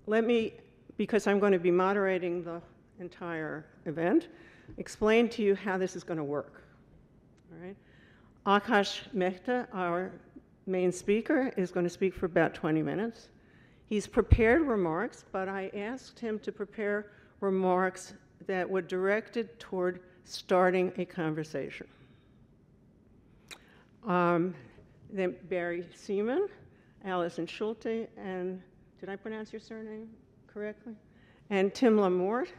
let me, because I'm going to be moderating the entire event, explain to you how this is going to work. All right? Akash Mehta, our main speaker, is going to speak for about 20 minutes. He's prepared remarks, but I asked him to prepare remarks that were directed toward starting a conversation. Then Barry Seaman, Allison Schulte, and did I pronounce your surname correctly? And Tim Lamorte.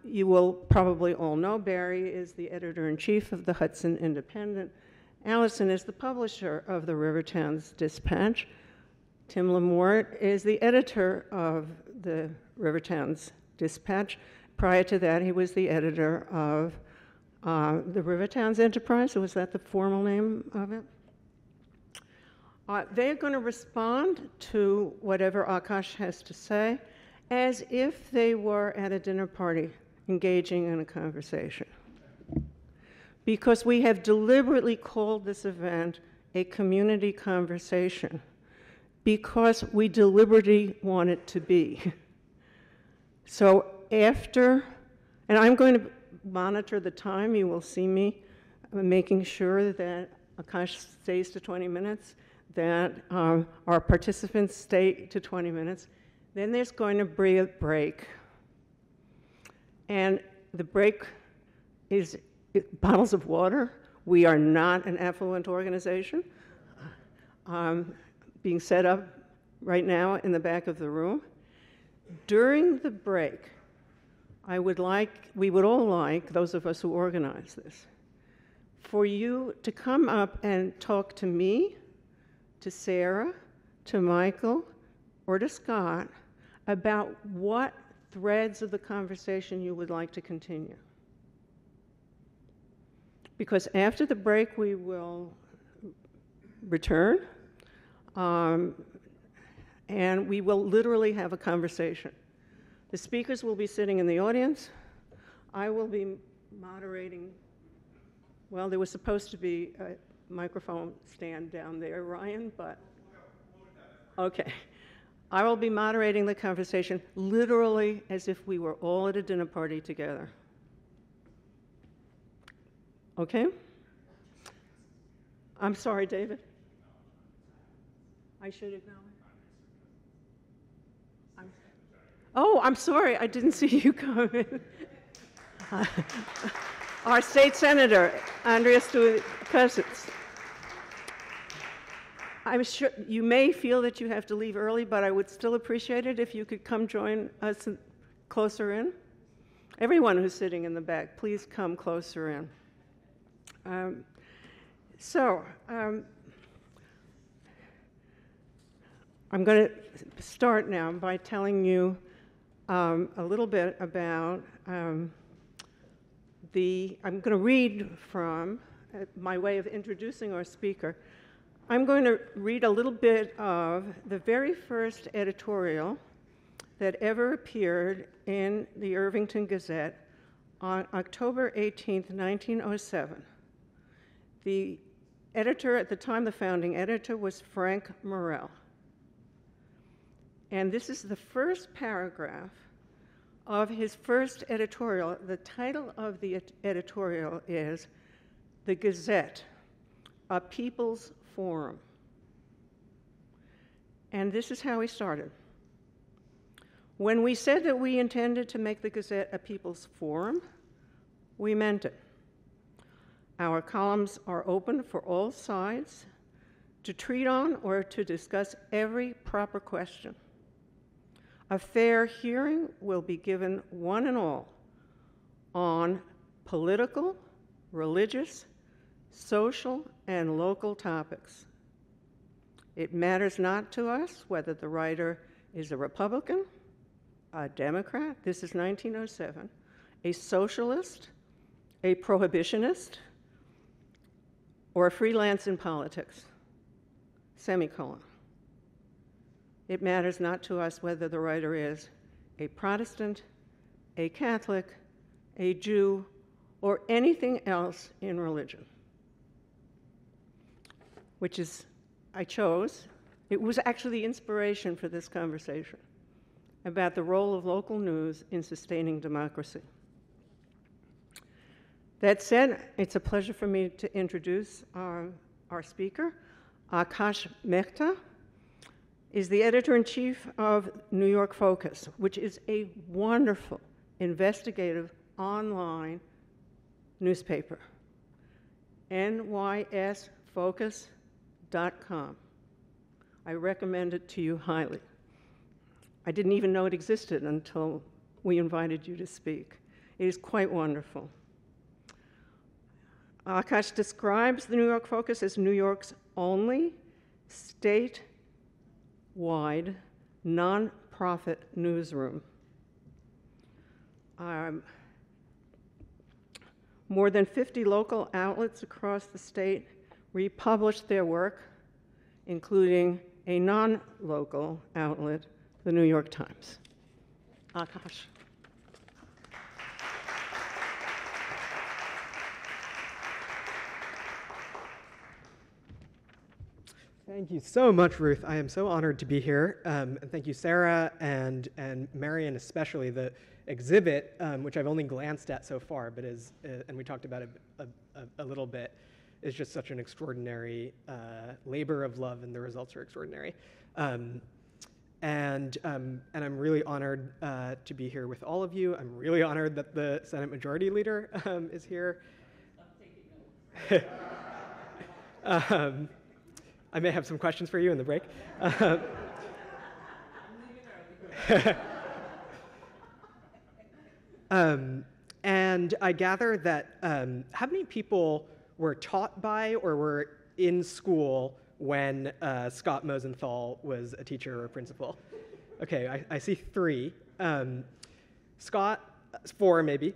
You will probably all know Barry is the editor-in-chief of the Hudson Independent. Allison is the publisher of the Rivertown's Dispatch. Tim Lamorte is the editor of the Rivertown's Dispatch. Prior to that, he was the editor of the Rivertown's Enterprise. Was that the formal name of it? They're going to respond to whatever Akash has to say as if they were at a dinner party engaging in a conversation. Because we have deliberately called this event a community conversation, because we deliberately want it to be. So after, and I'm going to monitor the time, you will see me making sure that Akash stays to 20 minutes, that our participants stay to 20 minutes. Then there's going to be a break. And the break is bottles of water. We are not an affluent organization. Being set up right now in the back of the room. During the break, we would all like, those of us who organize this, for you to come up and talk to me, to Sarah, to Michael, or to Scott about what threads of the conversation you would like to continue. Because after the break, we will return, and we will literally have a conversation. The speakers will be sitting in the audience. I will be moderating. Well, there was supposed to be a microphone stand down there, Ryan, but okay. I will be moderating the conversation literally as if we were all at a dinner party together. Okay? I'm sorry, David. I should acknowledge. I'm sorry, I didn't see you come in. Our state senator, Andrea Stewart-Cousins. I'm sure you may feel that you have to leave early, but I would still appreciate it if you could come join us closer in. Everyone who's sitting in the back, please come closer in. I'm going to start now by telling you a little bit about I'm going to read from, my way of introducing our speaker, I'm going to read a little bit of the very first editorial that ever appeared in the Irvington Gazette on October 18th, 1907. The editor, at the time, the founding editor, was Frank Morrell. And this is the first paragraph of his first editorial. The title of the editorial is "The Gazette, a People's Forum." And this is how he started. When we said that we intended to make the Gazette a people's forum, we meant it. Our columns are open for all sides to treat on or to discuss every proper question. A fair hearing will be given one and all on political, religious, social, and local topics. It matters not to us whether the writer is a Republican, a Democrat, this is 1907, a socialist, a prohibitionist, or a freelance in politics, semicolon. It matters not to us whether the writer is a Protestant, a Catholic, a Jew, or anything else in religion. Which is, I chose, it was actually the inspiration for this conversation. about the role of local news in sustaining democracy. That said, it's a pleasure for me to introduce our speaker. Akash Mehta is the editor-in-chief of New York Focus, which is a wonderful, investigative, online newspaper. nysfocus.com. I recommend it to you highly. I didn't even know it existed until we invited you to speak. It is quite wonderful. Akash describes the New York Focus as New York's only state-wide nonprofit newsroom. More than 50 local outlets across the state republish their work, including a non-local outlet, the New York Times. Akash. Thank you so much, Ruth. I am so honored to be here. And thank you, Sarah and Marion, especially. The exhibit, which I've only glanced at so far, but is, and we talked about it a little bit, is just such an extraordinary labor of love, and the results are extraordinary. And I'm really honored to be here with all of you. I'm really honored that the Senate Majority Leader is here. I may have some questions for you in the break. And I gather that how many people were taught by or were in school when Scott Mosenthal was a teacher or a principal? Okay, I see 3. Scott, 4 maybe.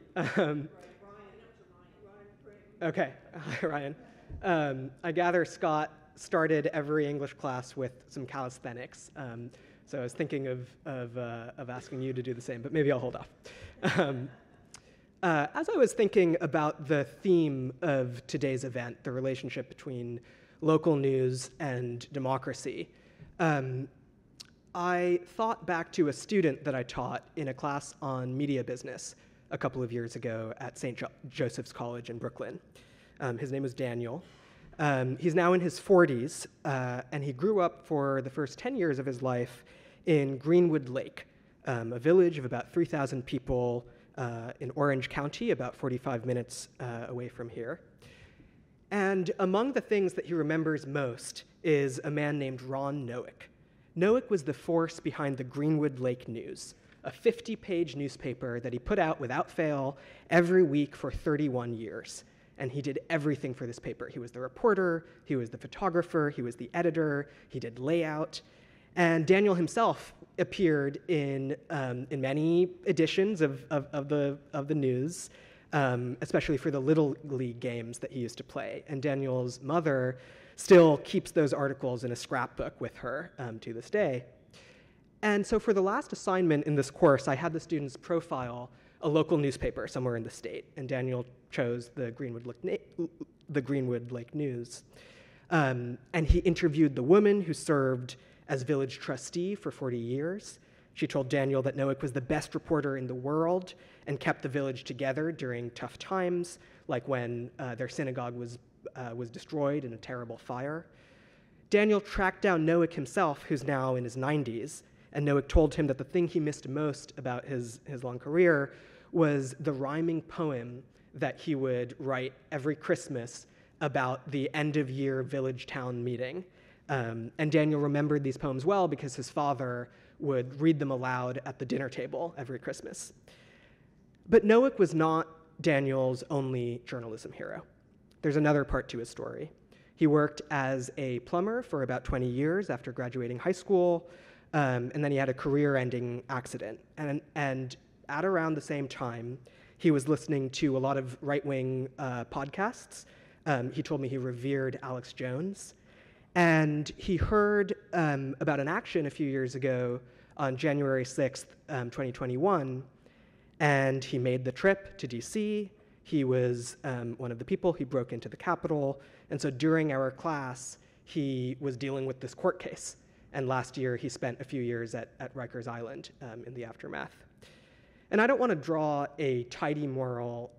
Okay, Ryan. I gather Scott started every English class with some calisthenics. So I was thinking of asking you to do the same, but maybe I'll hold off. As I was thinking about the theme of today's event, the relationship between local news and democracy, I thought back to a student that I taught in a class on media business a couple of years ago at St. Joseph's College in Brooklyn. His name was Daniel. He's now in his 40s, and he grew up for the first 10 years of his life in Greenwood Lake, a village of about 3,000 people in Orange County, about 45 minutes away from here. And among the things that he remembers most is a man named Ron Noack. Noack was the force behind the Greenwood Lake News, a 50-page newspaper that he put out without fail every week for 31 years. And he did everything for this paper. He was the reporter, he was the photographer, he was the editor, he did layout. And Daniel himself appeared in many editions of the news, especially for the Little League games that he used to play. And Daniel's mother still keeps those articles in a scrapbook with her to this day. And so for the last assignment in this course, I had the students profile a local newspaper somewhere in the state, and Daniel chose the Greenwood Lake News. And he interviewed the woman who served as village trustee for 40 years. She told Daniel that Noack was the best reporter in the world and kept the village together during tough times, like when their synagogue was destroyed in a terrible fire. Daniel tracked down Noack himself, who's now in his 90s, and Noack told him that the thing he missed most about his long career was the rhyming poem that he would write every Christmas about the end-of-year village-town meeting. And Daniel remembered these poems well because his father would read them aloud at the dinner table every Christmas. But Noack was not Daniel's only journalism hero. There's another part to his story. He worked as a plumber for about 20 years after graduating high school, and then he had a career-ending accident. And at around the same time, he was listening to a lot of right-wing podcasts. He told me he revered Alex Jones. And he heard about an action a few years ago on January 6th, 2021, and he made the trip to DC. He was one of the people. He broke into the Capitol. And so during our class, he was dealing with this court case. and last year he spent a few years at Rikers Island in the aftermath. And I don't want to draw a tidy moral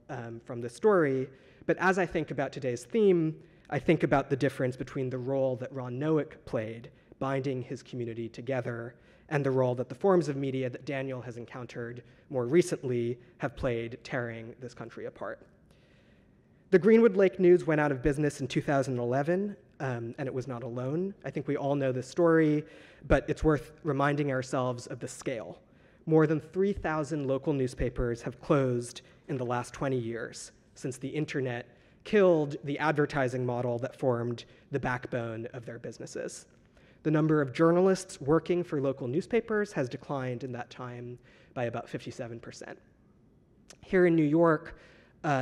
from this story, but as I think about today's theme, I think about the difference between the role that Ron Noack played, binding his community together, and the role that the forms of media that Daniel has encountered more recently have played, tearing this country apart. The Greenwood Lake News went out of business in 2011, and it was not alone. I think we all know this story, but it's worth reminding ourselves of the scale. More than 3,000 local newspapers have closed in the last 20 years, since the internet killed the advertising model that formed the backbone of their businesses. The number of journalists working for local newspapers has declined in that time by about 57%. Here in New York,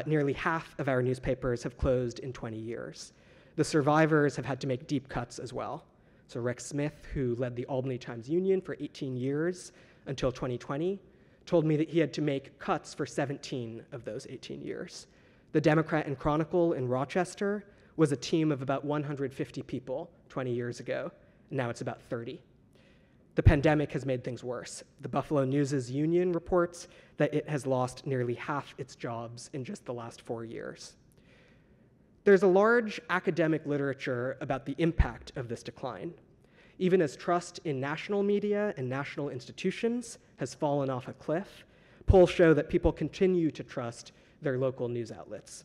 nearly half of our newspapers have closed in 20 years. The survivors have had to make deep cuts as well. So Rex Smith, who led the Albany Times-Union for 18 years until 2020, told me that he had to make cuts for 17 of those 18 years. The Democrat and Chronicle in Rochester was a team of about 150 people 20 years ago. Now it's about 30. The pandemic has made things worse. The Buffalo News' union reports that it has lost nearly half its jobs in just the last 4 years. There's a large academic literature about the impact of this decline. Even as trust in national media and national institutions has fallen off a cliff, polls show that people continue to trust their local news outlets.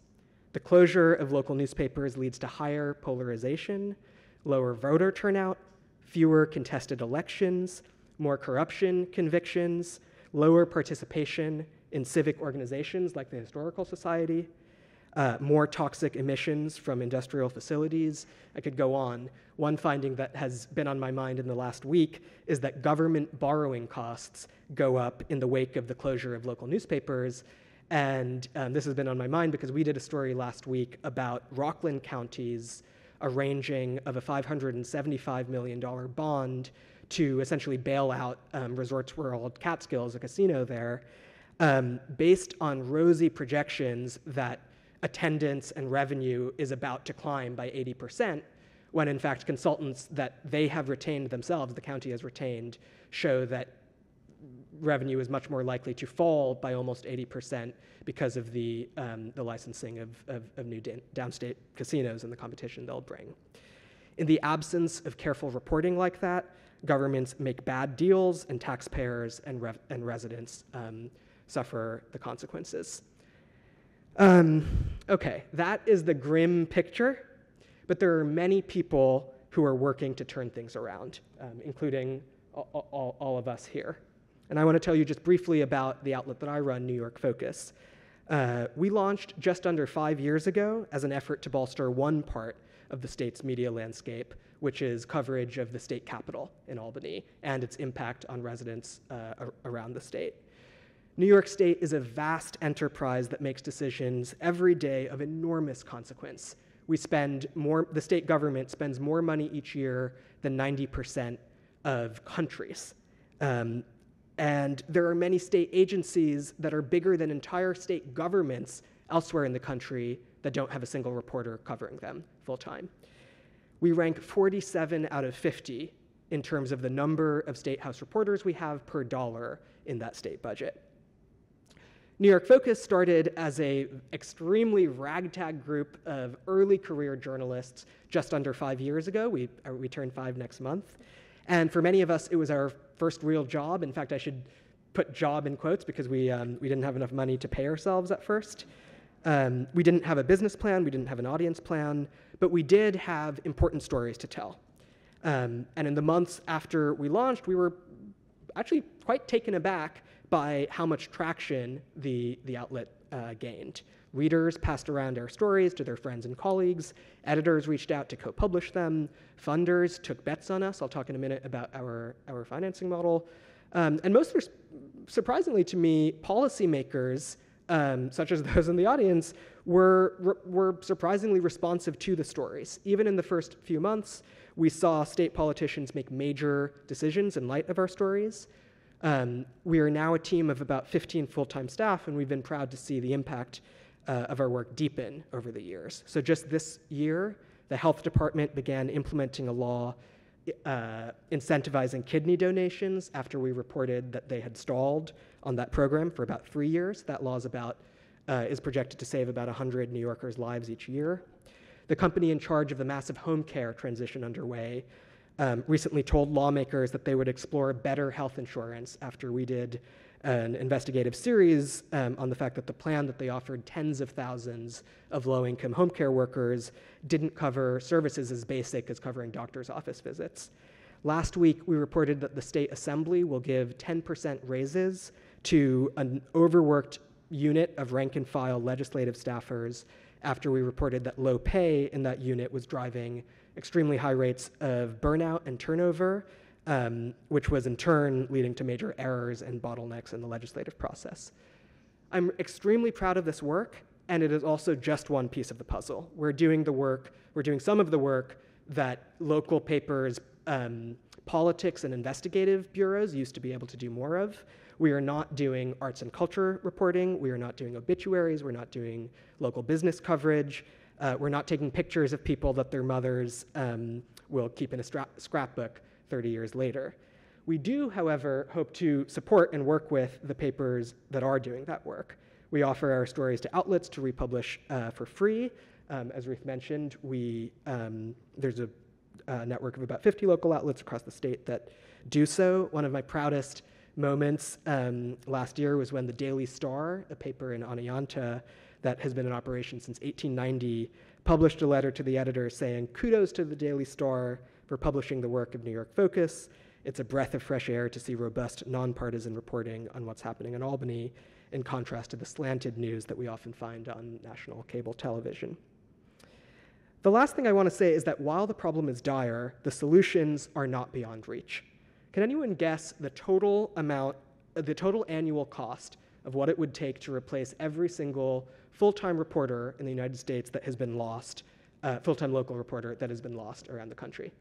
The closure of local newspapers leads to higher polarization, lower voter turnout, fewer contested elections, more corruption convictions, lower participation in civic organizations like the Historical Society, more toxic emissions from industrial facilities. I could go on. One finding that has been on my mind in the last week is that government borrowing costs go up in the wake of the closure of local newspapers. And this has been on my mind because we did a story last week about Rockland County's arranging of a $575 million bond to essentially bail out Resorts World Catskills, a casino there, based on rosy projections that attendance and revenue is about to climb by 80%, when in fact consultants that they have retained themselves, the county has retained, show that revenue is much more likely to fall by almost 80% because of the licensing of new downstate casinos and the competition they'll bring. In the absence of careful reporting like that, governments make bad deals and taxpayers and residents suffer the consequences. Okay, that is the grim picture, but there are many people who are working to turn things around, including all of us here. And I want to tell you just briefly about the outlet that I run, New York Focus. We launched just under 5 years ago as an effort to bolster one part of the state's media landscape, which is coverage of the state capitol in Albany and its impact on residents around the state. New York State is a vast enterprise that makes decisions every day of enormous consequence. The state government spends more money each year than 90% of countries. And there are many state agencies that are bigger than entire state governments elsewhere in the country that don't have a single reporter covering them full-time. We rank 47 out of 50 in terms of the number of State House reporters we have per dollar in that state budget. New York Focus started as an extremely ragtag group of early career journalists just under 5 years ago. We turn 5 next month. And for many of us, it was our first real job. In fact, I should put job in quotes because we didn't have enough money to pay ourselves at first. We didn't have a business plan, we didn't have an audience plan, but we did have important stories to tell. And in the months after we launched, we were actually quite taken aback by how much traction the outlet gained. Readers passed around our stories to their friends and colleagues. Editors reached out to co-publish them. Funders took bets on us. I'll talk in a minute about our financing model. And most surprisingly to me, policymakers, such as those in the audience, were surprisingly responsive to the stories. Even in the first few months, we saw state politicians make major decisions in light of our stories. We are now a team of about 15 full-time staff, and we've been proud to see the impact of our work deepen over the years. So just this year, the health department began implementing a law incentivizing kidney donations after we reported that they had stalled on that program for about 3 years. That law is projected to save about 100 New Yorkers' lives each year. The company in charge of the massive home care transition underway recently told lawmakers that they would explore better health insurance after we did an investigative series on the fact that the plan that they offered tens of thousands of low-income home care workers didn't cover services as basic as covering doctor's office visits. Last week, we reported that the state assembly will give 10% raises to an overworked unit of rank-and-file legislative staffers after we reported that low pay in that unit was driving extremely high rates of burnout and turnover, which was in turn leading to major errors and bottlenecks in the legislative process. I'm extremely proud of this work, and it is also just one piece of the puzzle. We're doing some of the work that local papers, politics and investigative bureaus used to be able to do more of. We are not doing arts and culture reporting. We are not doing obituaries. We're not doing local business coverage. We're not taking pictures of people that their mothers will keep in a scrapbook 30 years later. We do, however, hope to support and work with the papers that are doing that work. We offer our stories to outlets to republish for free. As Ruth mentioned, there's a network of about 50 local outlets across the state that do so. One of my proudest moments last year was when the Daily Star, a paper in Oneonta that has been in operation since 1890, published a letter to the editor saying, "Kudos to the Daily Star for publishing the work of New York Focus. It's a breath of fresh air to see robust, nonpartisan reporting on what's happening in Albany, in contrast to the slanted news that we often find on national cable television." The last thing I want to say is that while the problem is dire, the solutions are not beyond reach. Can anyone guess the total annual cost of what it would take to replace every single full-time reporter in the United States that has been lost, full-time local reporter that has been lost around the country?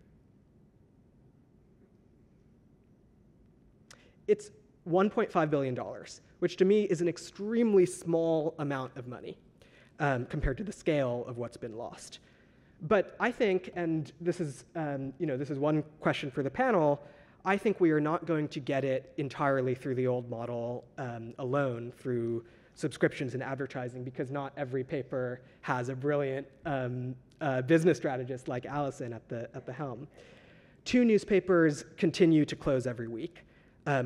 It's $1.5 billion, which to me is an extremely small amount of money compared to the scale of what's been lost. But I think, and this is one question for the panel, I think we are not going to get it entirely through the old model alone, through subscriptions and advertising, because not every paper has a brilliant business strategist like Allison at the helm. 2 newspapers continue to close every week.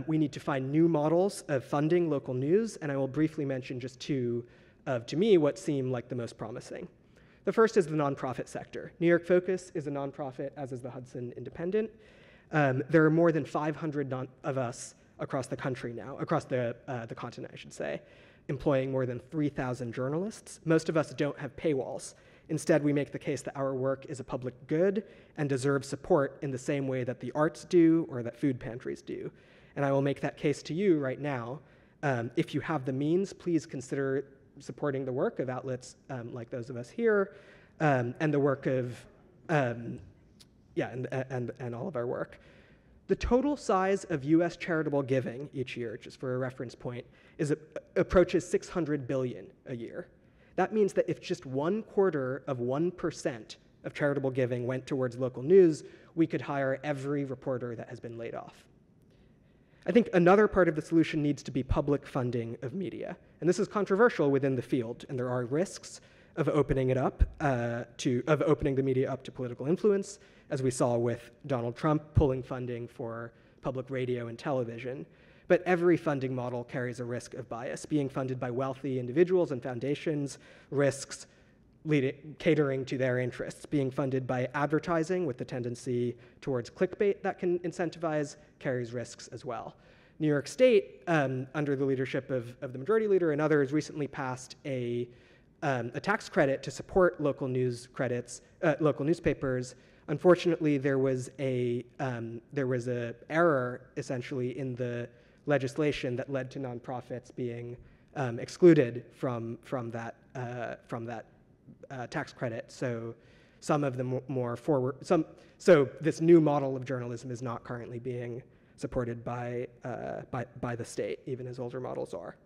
We need to find new models of funding local news, and I will briefly mention just 2 of, to me, what seem like the most promising. The first is the nonprofit sector. New York Focus is a nonprofit, as is the Hudson Independent. There are more than 500 of us across the country now, across the continent, I should say, employing more than 3,000 journalists. Most of us don't have paywalls. Instead, we make the case that our work is a public good and deserves support in the same way that the arts do or that food pantries do. And I will make that case to you right now. If you have the means, please consider supporting the work of outlets like those of us here, and the work of, and all of our work. The total size of U.S. charitable giving each year, just for a reference point, approaches $600 billion a year. That means that if just 1/4% of charitable giving went towards local news, we could hire every reporter that has been laid off. I think another part of the solution needs to be public funding of media. And this is controversial within the field, and there are risks of opening the media up to political influence, as we saw with Donald Trump pulling funding for public radio and television. But every funding model carries a risk of bias. Being funded by wealthy individuals and foundations risks catering to their interests. Being funded by advertising with the tendency towards clickbait that can incentivize carries risks as well. New York State, under the leadership of the majority leader and others, recently passed a tax credit to support local newspapers. Unfortunately, there was a error essentially in the legislation that led to nonprofits being excluded from that tax credit. So some of the so this new model of journalism is not currently being supported by the state, even as older models are.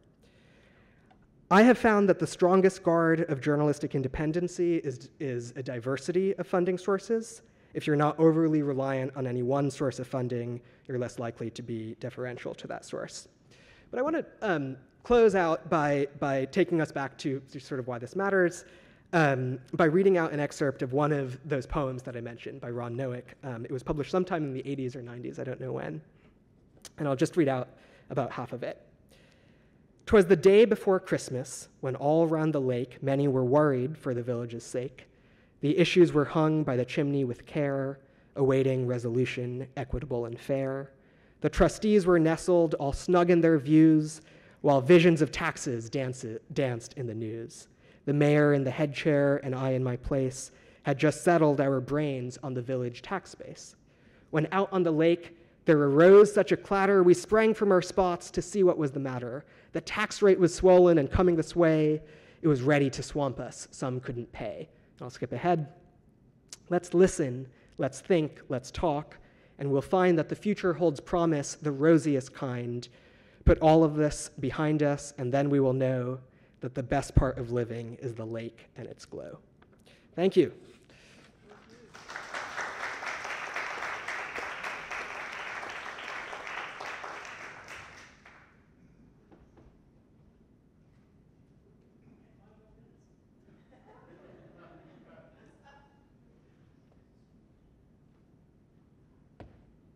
I have found that the strongest guard of journalistic independency is a diversity of funding sources. If you're not overly reliant on any one source of funding, you're less likely to be deferential to that source. But I want to close out by taking us back to sort of why this matters, by reading out an excerpt of one of those poems that I mentioned by Ron Noack. It was published sometime in the 80s or 90s, I don't know when. And I'll just read out about half of it. "'Twas the day before Christmas, when all round the lake many were worried for the village's sake. The issues were hung by the chimney with care, awaiting resolution equitable and fair. The trustees were nestled all snug in their views, while visions of taxes danced in the news. The mayor in the head chair and I in my place had just settled our brains on the village tax base. When out on the lake there arose such a clatter, we sprang from our spots to see what was the matter. The tax rate was swollen and coming this way. It was ready to swamp us. Some couldn't pay." I'll skip ahead. "Let's listen, let's think, let's talk, and we'll find that the future holds promise, the rosiest kind. Put all of this behind us, and then we will know that the best part of living is the lake and its glow." Thank you.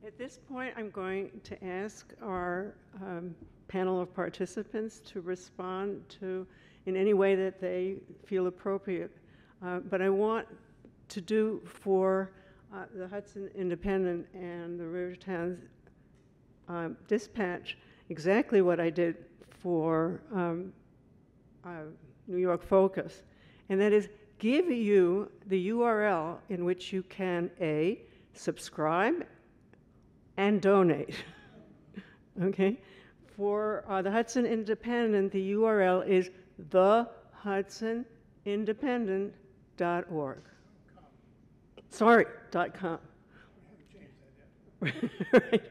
At this point, I'm going to ask our panel of participants to respond to in any way that they feel appropriate. But I want to do for the Hudson Independent and the Rivertown Dispatch exactly what I did for New York Focus, and that is give you the URL in which you can A, subscribe and donate. Okay? For the Hudson Independent, the URL is thehudsonindependent.org. Sorry, .com. Right.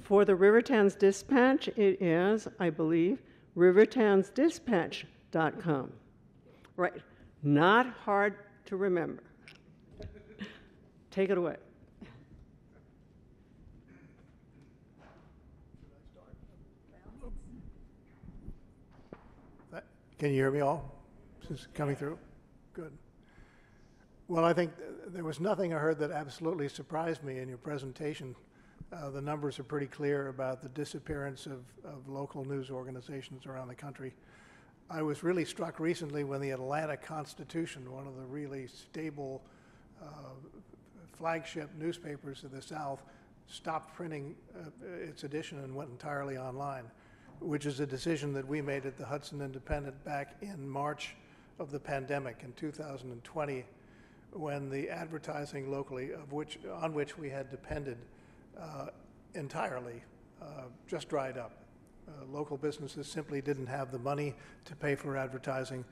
For the Rivertown's Dispatch, it is, I believe, rivertownsdispatch.com. Right. Not hard to remember. Take it away. Can you hear me all? Is this coming through? Good. Well, I think there was nothing I heard that absolutely surprised me in your presentation. The numbers are pretty clear about the disappearance of local news organizations around the country. I was really struck recently when the Atlanta Constitution, one of the really stable flagship newspapers of the South, stopped printing its edition and went entirely online, which is a decision that we made at the Hudson Independent back in March of the pandemic in 2020, when the advertising locally, on which we had depended entirely, just dried up. Local businesses simply didn't have the money to pay for advertising,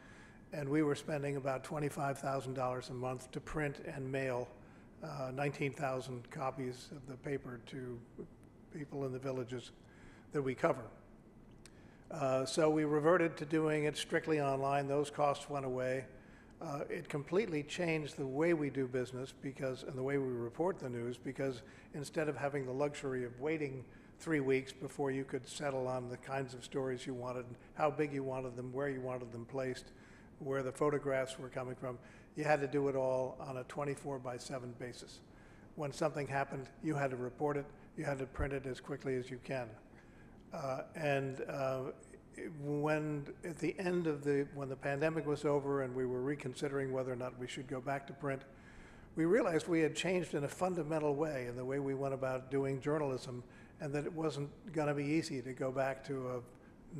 and we were spending about $25,000 a month to print and mail 19,000 copies of the paper to people in the villages that we cover. So we reverted to doing it strictly online. Those costs went away. It completely changed the way we do business and the way we report the news, because instead of having the luxury of waiting 3 weeks before you could settle on the kinds of stories you wanted, how big you wanted them, where you wanted them placed, where the photographs were coming from, you had to do it all on a 24/7 basis. When something happened, you had to report it, you had to print it as quickly as you can. When at the end of when the pandemic was over and we were reconsidering whether or not we should go back to print, we realized we had changed in a fundamental way in the way we went about doing journalism, and that it wasn't going to be easy to go back to a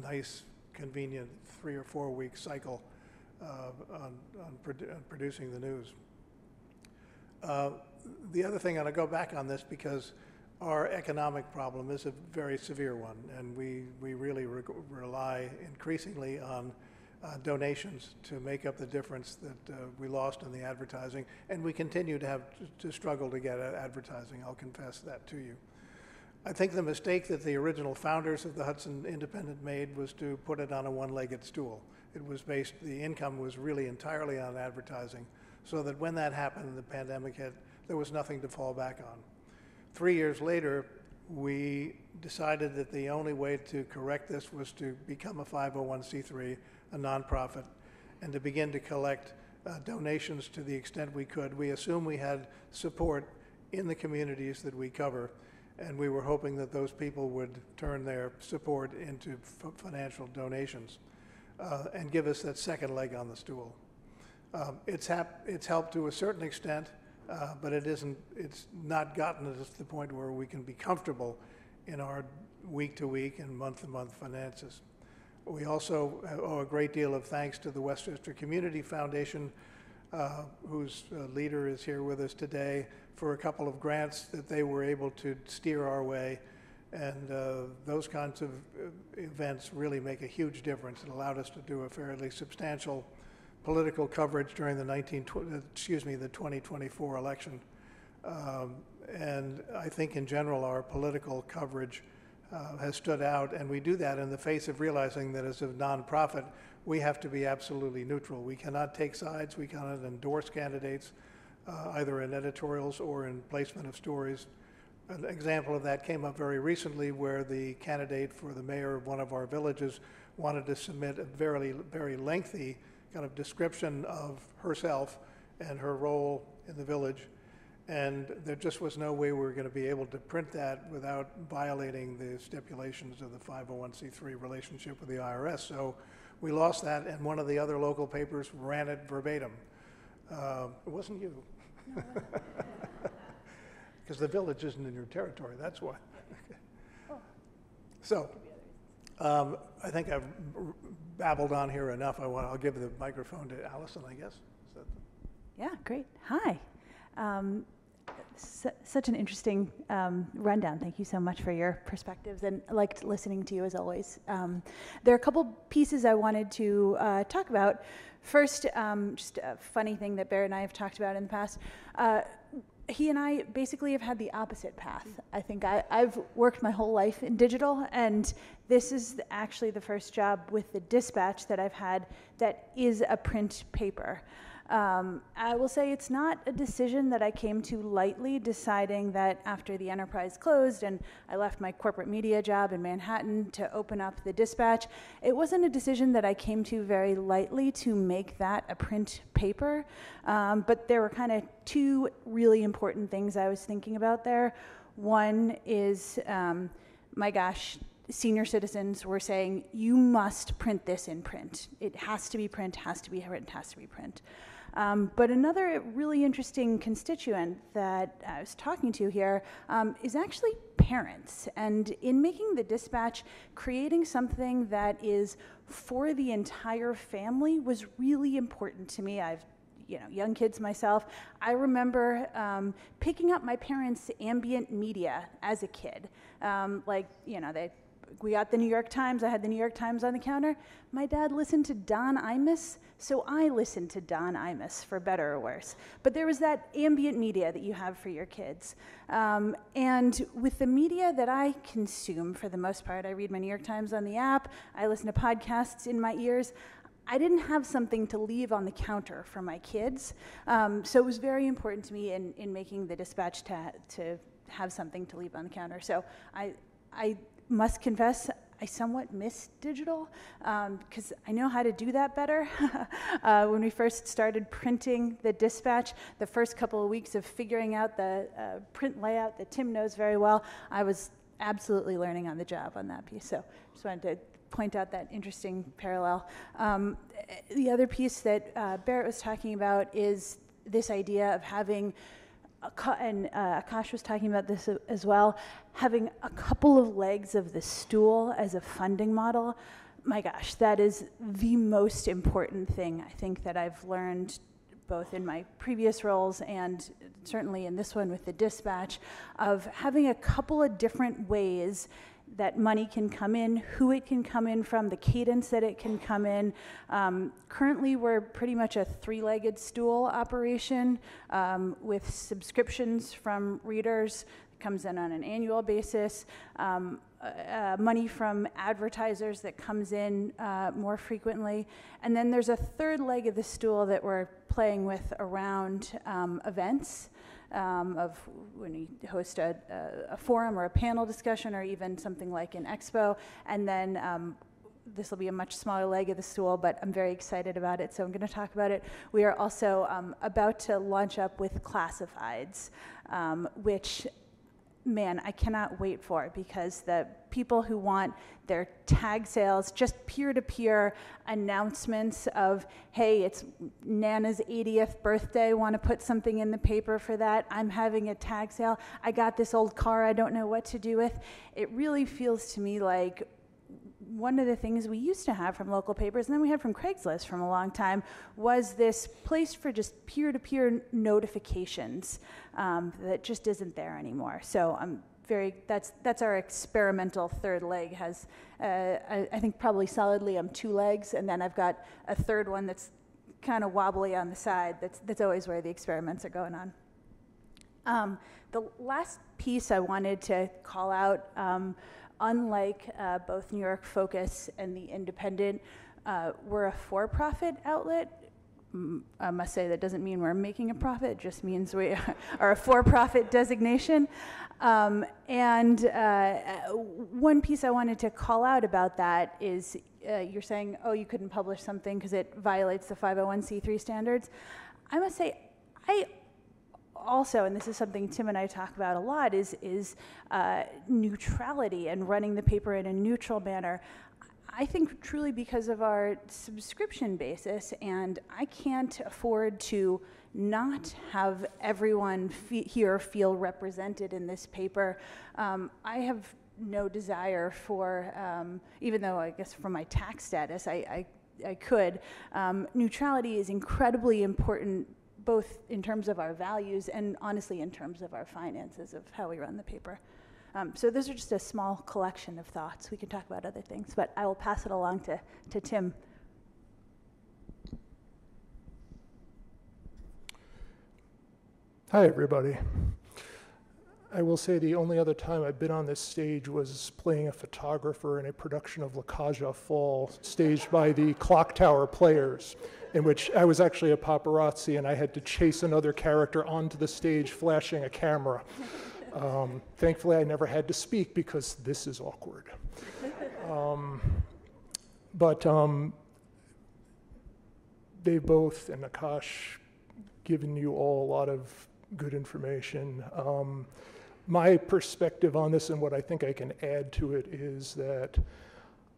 nice, convenient 3 or 4 week cycle on producing the news. The other thing, and I'll go back on this because our economic problem is a very severe one, and we really rely increasingly on donations to make up the difference that we lost in the advertising, and we continue to struggle to get advertising. I'll confess that to you. I think the mistake that the original founders of the Hudson Independent made was to put it on a one-legged stool. The income was really entirely on advertising. so that when that happened and the pandemic hit, there was nothing to fall back on. 3 years later, we decided that the only way to correct this was to become a 501c3, a nonprofit, and to begin to collect donations to the extent we could. We assumed we had support in the communities that we cover, and we were hoping that those people would turn their support into financial donations and give us that second leg on the stool. It's helped to a certain extent, but it's not gotten us to the point where we can be comfortable in our week-to-week and month-to-month finances. We also owe a great deal of thanks to the Westchester Community Foundation, whose leader is here with us today, for a couple of grants that they were able to steer our way. And those kinds of events really make a huge difference. It allowed us to do a fairly substantial political coverage during the 2024 election. And I think in general our political coverage has stood out, and we do that in the face of realizing that as a nonprofit, we have to be absolutely neutral. We cannot take sides, we cannot endorse candidates, either in editorials or in placement of stories. An example of that came up very recently where the candidate for the mayor of one of our villages wanted to submit a very, very lengthy kind of description of herself and her role in the village. And there just was no way we were going to be able to print that without violating the stipulations of the 501c3 relationship with the IRS. So we lost that, and one of the other local papers ran it verbatim. It wasn't you. Because the village isn't in your territory, that's why. So I think I've babbled on here enough. I'll give the microphone to Allison, I guess. Yeah, great. Hi. Such an interesting rundown. Thank you so much for your perspectives, and I liked listening to you as always. There are a couple pieces I wanted to talk about. First, just a funny thing that Barrett and I have talked about in the past. He and I basically have had the opposite path. I think I've worked my whole life in digital, and this is actually the first job with the Dispatch that I've had that is a print paper. I will say it's not a decision that I came to lightly, deciding that after the enterprise closed and I left my corporate media job in Manhattan to open up the Dispatch. It wasn't a decision that I came to very lightly to make that a print paper, but there were kind of two really important things I was thinking about there. One is, my gosh, senior citizens were saying, you must print this in print. It has to be print, has to be print, has to be print. But another really interesting constituent that I was talking to here is actually parents. And in making the Dispatch, creating something that is for the entire family was really important to me. I've young kids myself. I remember picking up my parents' ambient media as a kid. We got the New York Times. I had the New York Times on the counter. My dad listened to Don Imus, so I listened to Don Imus, for better or worse. But there was that ambient media that you have for your kids. And with the media that I consume, for the most part, I read my New York Times on the app, I listen to podcasts in my ears. I didn't have something to leave on the counter for my kids. So it was very important to me in making the Dispatch to have something to leave on the counter. So I must confess, I somewhat miss digital because I know how to do that better. When we first started printing the Dispatch, the first couple of weeks of figuring out the print layout that Tim knows very well, I was absolutely learning on the job on that piece. So just wanted to point out that interesting parallel. The other piece that Barrett was talking about is this idea of having and Akash was talking about this as well, having a couple of legs of the stool as a funding model. My gosh, that is the most important thing I think that I've learned both in my previous roles and certainly in this one with the Dispatch, of having a couple of different ways that money can come in, who it can come in from, the cadence that it can come in. Currently, we're pretty much a three-legged stool operation with subscriptions from readers. It comes in on an annual basis. money from advertisers that comes in more frequently. And then there's a third leg of the stool that we're playing with around events. Of when we host a forum or a panel discussion or even something like an expo. And then this will be a much smaller leg of the stool, but I'm very excited about it, so I'm going to talk about it. We are also about to launch up with classifieds, which, man, I cannot wait for, because the people who want their tag sales, just peer-to-peer announcements of, hey, it's Nana's 80th birthday, want to put something in the paper for that, I'm having a tag sale, I got this old car I don't know what to do with. It really feels to me like one of the things we used to have from local papers, and then we had from Craigslist from a long time, was this place for just peer-to-peer notifications that just isn't there anymore. So I'm that's our experimental third leg. Has I think probably solidly 2 legs, and then I've got a third one that's kind of wobbly on the side. That's always where the experiments are going on. The last piece I wanted to call out. Unlike both New York Focus and The Independent, we're a for-profit outlet. I must say that doesn't mean we're making a profit, it just means we are a for-profit designation. And one piece I wanted to call out about that is you're saying, oh, you couldn't publish something because it violates the 501c3 standards. I must say, I also, and this is something Tim and I talk about a lot, is neutrality and running the paper in a neutral manner. I think truly because of our subscription basis, and I can't afford to not have everyone here feel represented in this paper. I have no desire for, even though I guess from my tax status I could, neutrality is incredibly important, both in terms of our values and honestly in terms of our finances of how we run the paper. So those are just a small collection of thoughts. We can talk about other things, but I will pass it along to Tim. Hi, everybody. I will say the only other time I've been on this stage was playing a photographer in a production of La Caja Fall, staged by the Clock Tower Players, in which I was actually a paparazzi and I had to chase another character onto the stage flashing a camera. Thankfully, I never had to speak because this is awkward. But they both, and Akash, given you all a lot of good information. My perspective on this and what I think I can add to it is that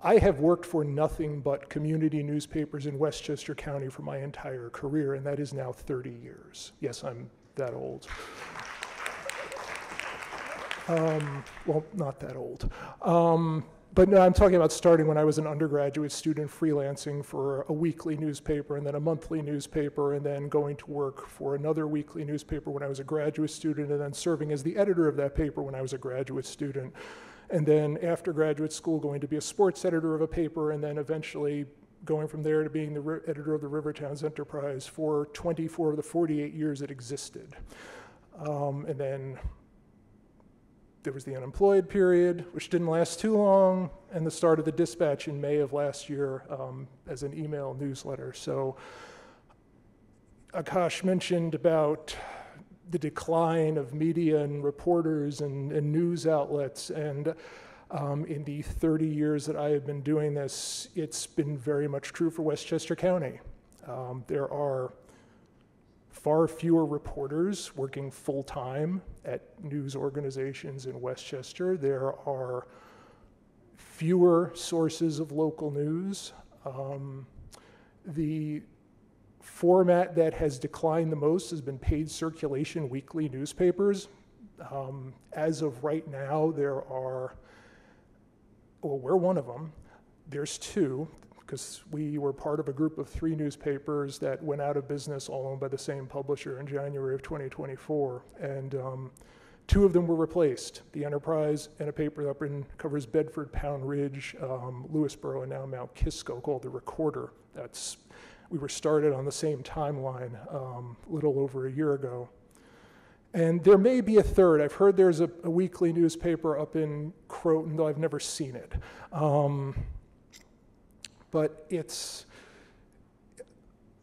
I have worked for nothing but community newspapers in Westchester County for my entire career, and that is now 30 years. Yes, I'm that old. Well, not that old. But no, I'm talking about starting when I was an undergraduate student freelancing for a weekly newspaper and then a monthly newspaper and then going to work for another weekly newspaper when I was a graduate student and then serving as the editor of that paper when I was a graduate student. And then after graduate school going to be a sports editor of a paper and then eventually going from there to being the editor of the Rivertown's Enterprise for 24 of the 48 years it existed. And then there was the unemployed period, which didn't last too long, and the start of the Dispatch in May of last year as an email newsletter. So Akash mentioned about the decline of media and reporters and news outlets, and in the 30 years that I have been doing this, it's been very much true for Westchester County. There are far fewer reporters working full-time at news organizations in Westchester. There are fewer sources of local news. The format that has declined the most has been paid circulation weekly newspapers. As of right now, there are, well, we're one of them. There's 2. Because we were part of a group of 3 newspapers that went out of business, all owned by the same publisher in January of 2024. And 2 of them were replaced, the Enterprise and a paper that covers Bedford, Pound Ridge, Lewisboro, and now Mount Kisco, called The Recorder. We were started on the same timeline a little over a year ago. And there may be a third. I've heard there's a weekly newspaper up in Croton, though I've never seen it. But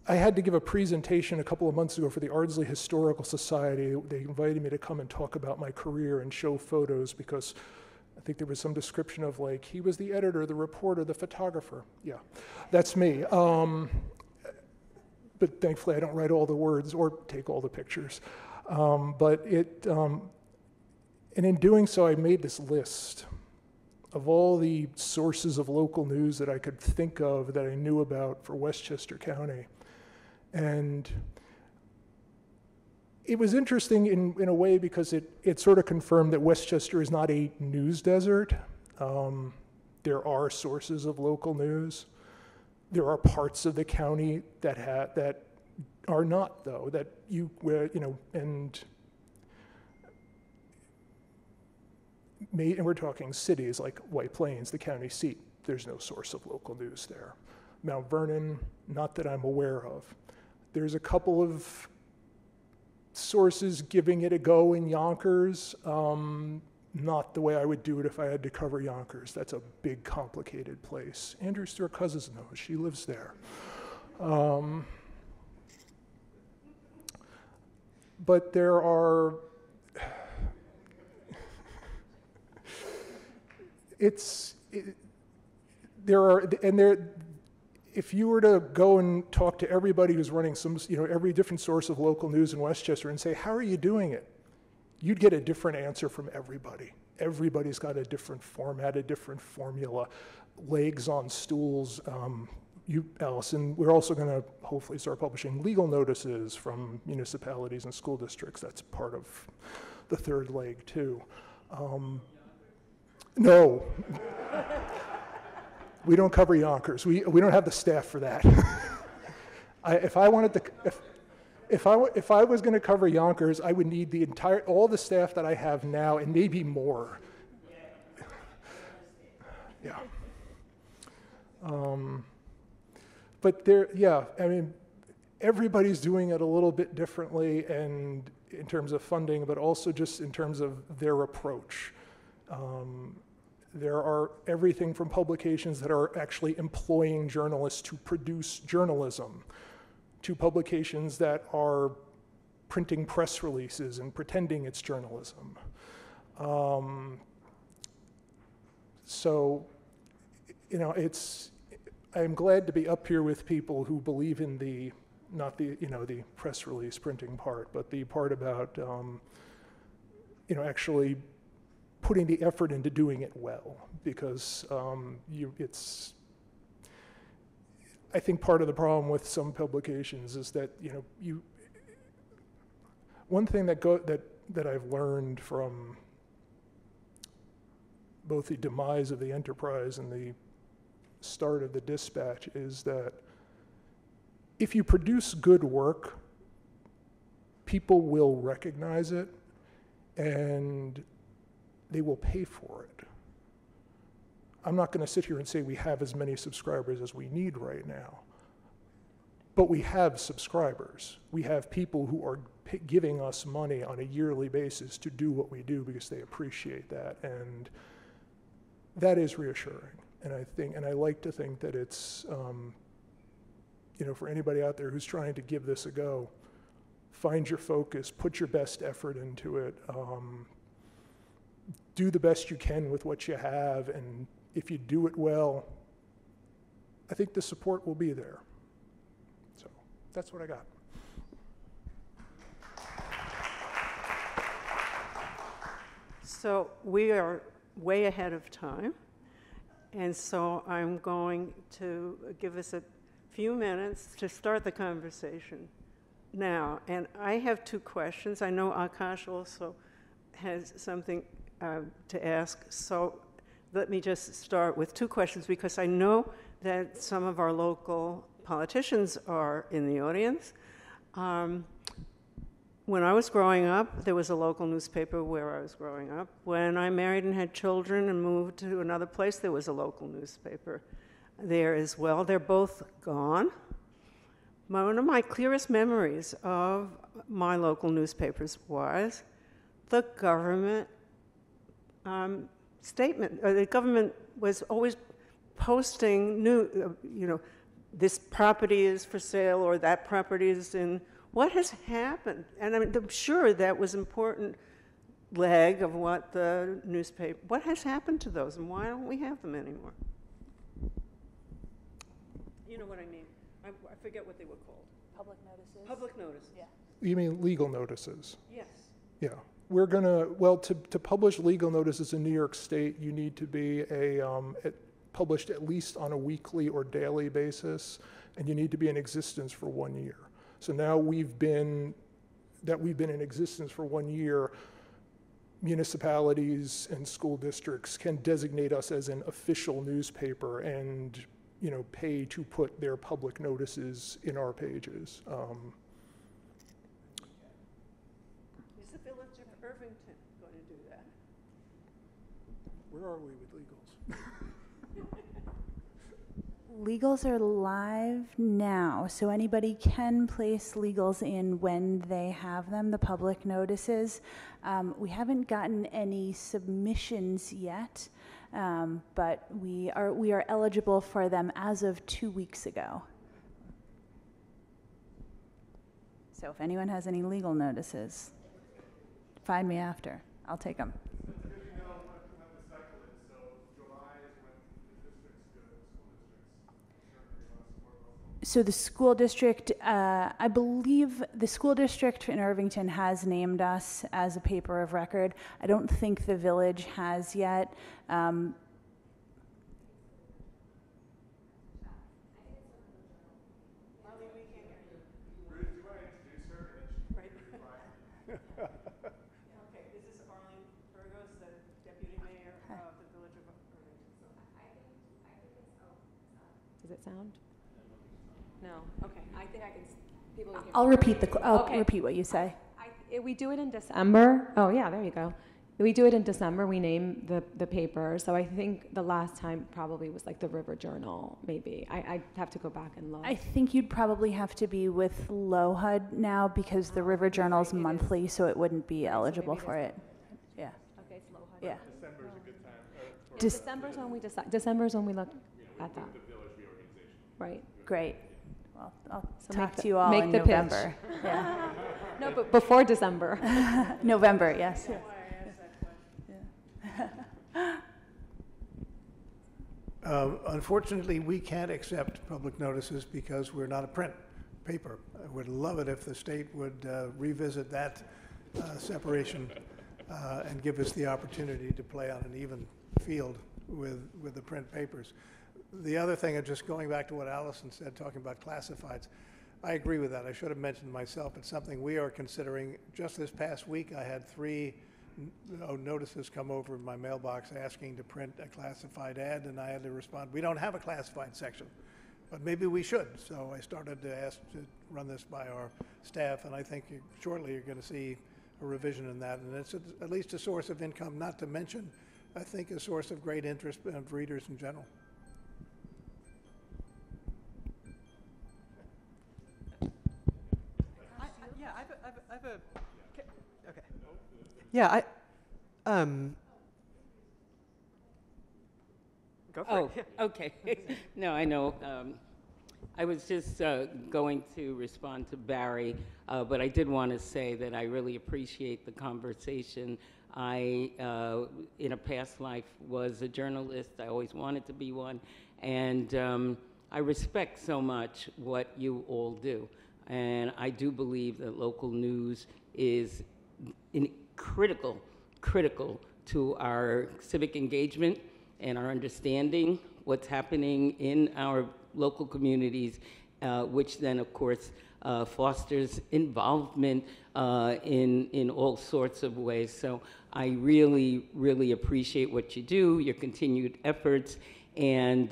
I had to give a presentation a couple of months ago for the Ardsley Historical Society. They invited me to come and talk about my career and show photos because I think there was some description of like, he was the editor, the reporter, the photographer. Yeah, that's me. But thankfully I don't write all the words or take all the pictures. And in doing so, I made this list of all the sources of local news that I could think of that I knew about for Westchester County. And it was interesting in a way because it sort of confirmed that Westchester is not a news desert. There are sources of local news. There are parts of the county that are not, though, and we're talking cities like White Plains, the county seat. There's no source of local news there. Mount Vernon, not that I'm aware of. There's a couple of sources giving it a go in Yonkers. Not the way I would do it if I had to cover Yonkers. That's a big, complicated place. Andrew Stewart Cousins knows. She lives there. But there are, if you were to go and talk to everybody who's running every different source of local news in Westchester and say, how are you doing it? You'd get a different answer from everybody. Everybody's got a different format, a different formula, legs on stools. Allison, we're also going to hopefully start publishing legal notices from municipalities and school districts. That's part of the third leg, too. No. We don't cover Yonkers. We don't have the staff for that. If I was going to cover Yonkers, I would need all the staff that I have now and maybe more. Yeah. But everybody's doing it a little bit differently, and in terms of funding, but also just in terms of their approach. There are everything from publications that are actually employing journalists to produce journalism, to publications that are printing press releases and pretending it's journalism. I'm glad to be up here with people who believe in not the press release printing part, but the part about, actually putting the effort into doing it well, because I think part of the problem with some publications is that one thing that I've learned from both the demise of the Enterprise and the start of the Dispatch is that if you produce good work, people will recognize it and they will pay for it. I'm not going to sit here and say we have as many subscribers as we need right now, but we have subscribers. We have people who are giving us money on a yearly basis to do what we do because they appreciate that, and that is reassuring. And I like to think that it's, for anybody out there who's trying to give this a go, find your focus, put your best effort into it, do the best you can with what you have, and if you do it well, I think the support will be there. So that's what I got. So we are way ahead of time, and so I'm going to give us a few minutes to start the conversation now. And I have two questions. I know Akash also has something to ask, so let me just start with two questions, because I know that some of our local politicians are in the audience. When I was growing up, there was a local newspaper where I was growing up. When I married and had children and moved to another place, there was a local newspaper there as well. They're both gone, one of my clearest memories of my local newspapers was the government statement. The government was always posting this property is for sale or that property is in. What has happened? And I mean, I'm sure that was important leg of what the newspaper, what has happened to those and why don't we have them anymore? You know what I mean? I forget what they were called. Public notices. Public notices. Yeah. You mean legal notices? Yes. Yeah. We're gonna, well, to publish legal notices in New York State, you need to be published at least on a weekly or daily basis, and you need to be in existence for 1 year. So now we've been in existence for 1 year, municipalities and school districts can designate us as an official newspaper and, pay to put their public notices in our pages. Is the village of Irvington going to do that? Where are we with legals? Legals are live now, so anybody can place legals in when they have them, the public notices. We haven't gotten any submissions yet, but we are eligible for them as of 2 weeks ago. So if anyone has any legal notices, find me after. I'll take them. So the school district, I believe the school district in Irvington has named us as a paper of record. I don't think the village has yet. Does it sound? No. Okay. I think I can. People can hear. I'll repeat Okay. repeat what you say. We do it in December. Oh yeah, there you go. We do it in December. We name the paper. So I think the last time probably was like the River Journal. Maybe I have to go back and look. I think you'd probably have to be with LOHUD now because the River Journal's monthly, so it wouldn't be eligible for it. Yeah. Okay, it's Lohud. Yeah. December's a good time. December's when we decide. December's when we look at that. The village reorganization. Right. Great. Well, I'll So talk make to you all make in the November. pitch. Yeah. No, but before December. November, yes. Unfortunately, we can't accept public notices because we're not a print paper. I would love it if the state would revisit that separation and give us the opportunity to play on an even field with the print papers. The other thing, and just going back to what Allison said, talking about classifieds, I agree with that. I should have mentioned myself. It's something we are considering. Just this past week, I had 3 notices come over in my mailbox asking to print a classified ad, and I had to respond, we don't have a classified section, but maybe we should. So I started to ask to run this by our staff, and I think shortly you're going to see a revision in that. And it's at least a source of income, not to mention, I think, a source of great interest of readers in general. Okay. Yeah, go for Oh, it. okay. No, I know. I was just going to respond to Barry, but I did want to say that I really appreciate the conversation. I, in a past life, was a journalist. I always wanted to be one. And I respect so much what you all do. And I do believe that local news is critical to our civic engagement and our understanding what's happening in our local communities, which then, of course, fosters involvement in all sorts of ways. So I really appreciate what you do, your continued efforts, and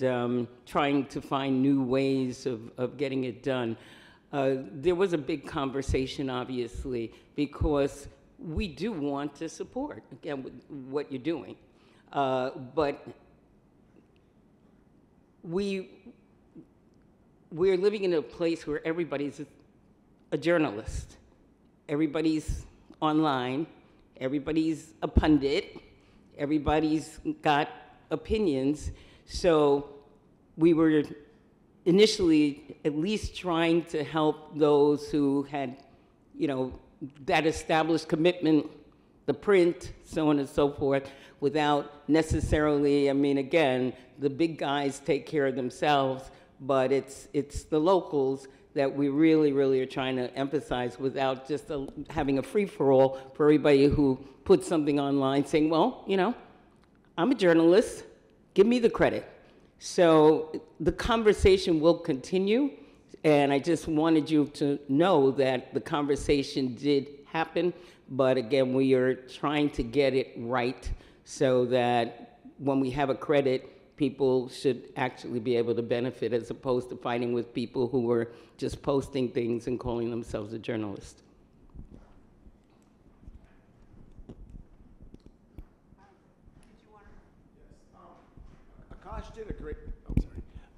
trying to find new ways of getting it done. There was a big conversation, obviously, because we do want to support, again, what you're doing. But we're living in a place where everybody's a journalist. Everybody's online. Everybody's a pundit. Everybody's got opinions. So we were initially at least trying to help those who had, that established commitment, the print, so on and so forth, without necessarily, again, the big guys take care of themselves, but it's the locals that we really, really are trying to emphasize without just having a free-for-all for everybody who puts something online saying, well, I'm a journalist, give me the credit. So the conversation will continue, and I just wanted you to know that the conversation did happen, but again, we are trying to get it right so that when we have a credit, people should actually be able to benefit as opposed to fighting with people who were just posting things and calling themselves a journalist.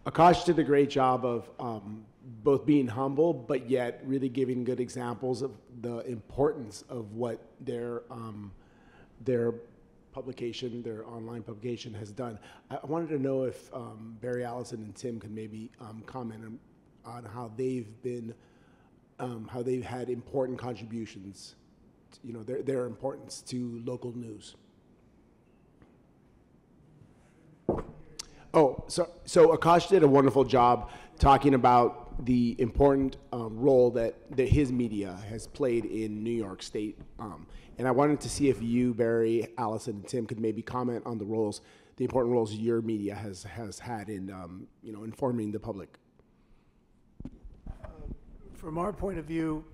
Akash did a great job of both being humble, but yet really giving good examples of the importance of what their publication, their online publication has done. I wanted to know if Barry, Allison, and Tim could maybe comment on how they've been, how they've had important contributions, their importance to local news. Oh, so Akash did a wonderful job talking about the important role that his media has played in New York State. And I wanted to see if you, Barry, Allison, and Tim could maybe comment on the important roles your media has had in, informing the public. From our point of view,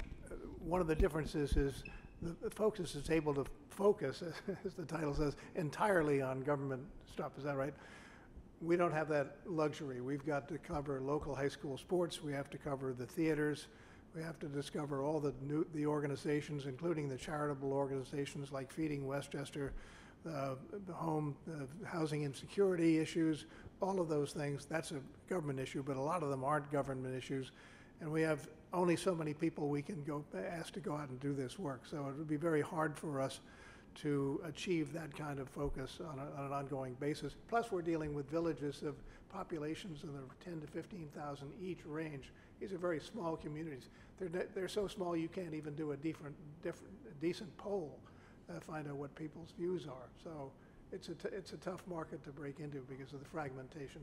one of the differences is the focus is able to focus, as the title says, entirely on government stuff. Is that right? We don't have that luxury. We've got to cover local high school sports. We have to cover the theaters. We have to discover all the organizations, including the charitable organizations like Feeding Westchester, the housing insecurity issues, all of those things. That's a government issue, but a lot of them aren't government issues. And we have only so many people we can ask to go out and do this work. So it would be very hard for us to achieve that kind of focus on an ongoing basis. Plus, we're dealing with villages of populations in the 10 to 15,000 each range. These are very small communities. They're so small you can't even do a decent poll, find out what people's views are. So it's a tough market to break into because of the fragmentation.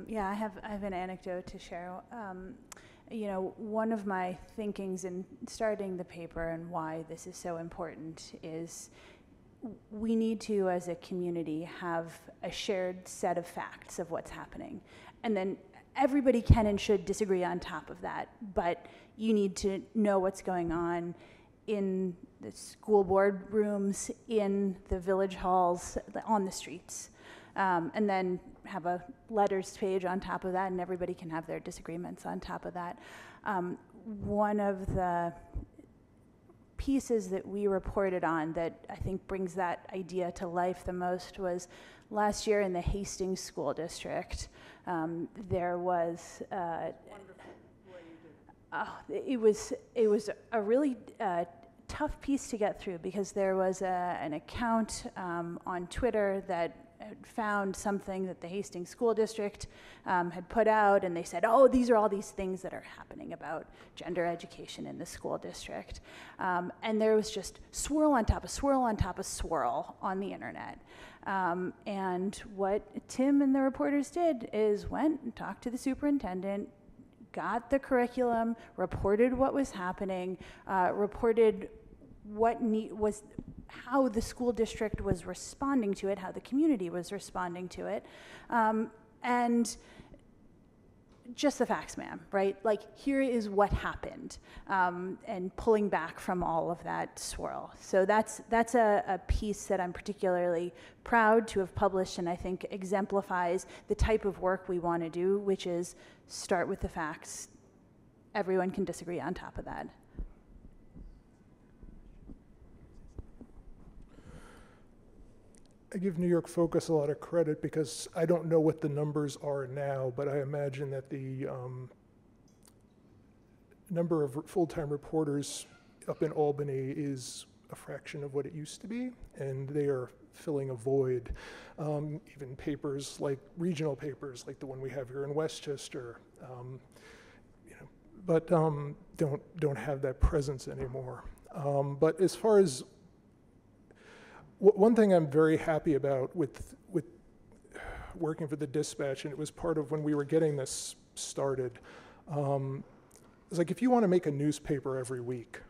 Yeah, I have an anecdote to share. One of my thinkings in starting the paper and why this is so important is we need to, as a community, have a shared set of facts of what's happening. And then everybody can and should disagree on top of that, but you need to know what's going on in the school board rooms, in the village halls, on the streets. And then have a letters page on top of that, and everybody can have their disagreements on top of that. One of the pieces that we reported on that I think brings that idea to life the most was last year in the Hastings School District. There was it was a really tough piece to get through because there was an account on Twitter that found something that the Hastings School District had put out, and they said, oh, these are all these things that are happening about gender education in the school district. And there was just swirl on top of swirl on top of swirl on the internet. And what Tim and the reporters did is went and talked to the superintendent, got the curriculum, reported what was happening, reported what was how the school district was responding to it, how the community was responding to it, and just the facts, ma'am, right? Like, here is what happened, and pulling back from all of that swirl. So that's a piece that I'm particularly proud to have published, and I think exemplifies the type of work we want to do, which is start with the facts. Everyone can disagree on top of that. I give New York Focus a lot of credit because I don't know what the numbers are now, but I imagine that the number of full-time reporters up in Albany is a fraction of what it used to be, and they are filling a void. Even papers like regional papers, like the one we have here in Westchester, but don't have that presence anymore. But as far as one thing I'm very happy about with working for the Dispatch, and it was part of when we were getting this started, it's like if you want to make a newspaper every week,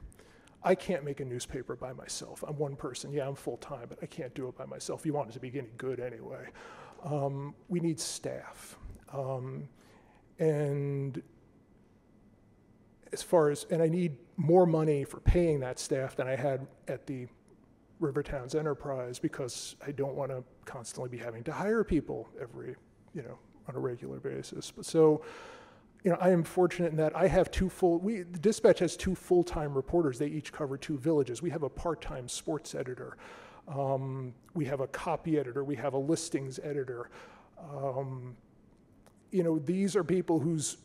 I can't make a newspaper by myself. I'm one person. Yeah, I'm full-time, but I can't do it by myself. You want it to be getting good anyway. We need staff. And I need more money for paying that staff than I had at the Rivertown's Enterprise, because I don't want to constantly be having to hire people on a regular basis. But so, I am fortunate in that I have the Dispatch has 2 full-time reporters. They each cover 2 villages. We have a part-time sports editor. We have a copy editor. We have a listings editor. These are people whose,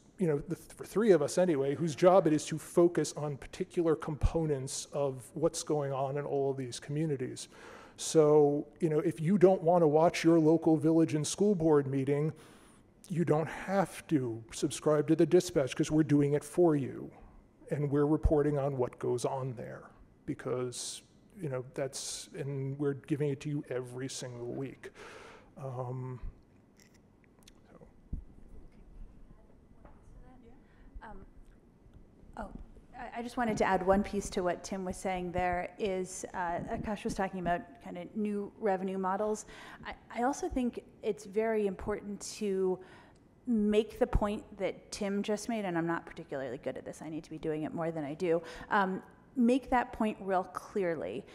for 3 of us anyway, whose job it is to focus on particular components of what's going on in all of these communities. So, if you don't want to watch your local village and school board meeting, you don't have to subscribe to the Dispatch, because we're doing it for you. And we're reporting on what goes on there, because, and we're giving it to you every single week. I just wanted to add one piece to what Tim was saying there is, Akash was talking about kind of new revenue models. I also think it's very important to make the point that Tim just made, and I'm not particularly good at this, I need to be doing it more than I do, make that point real clearly,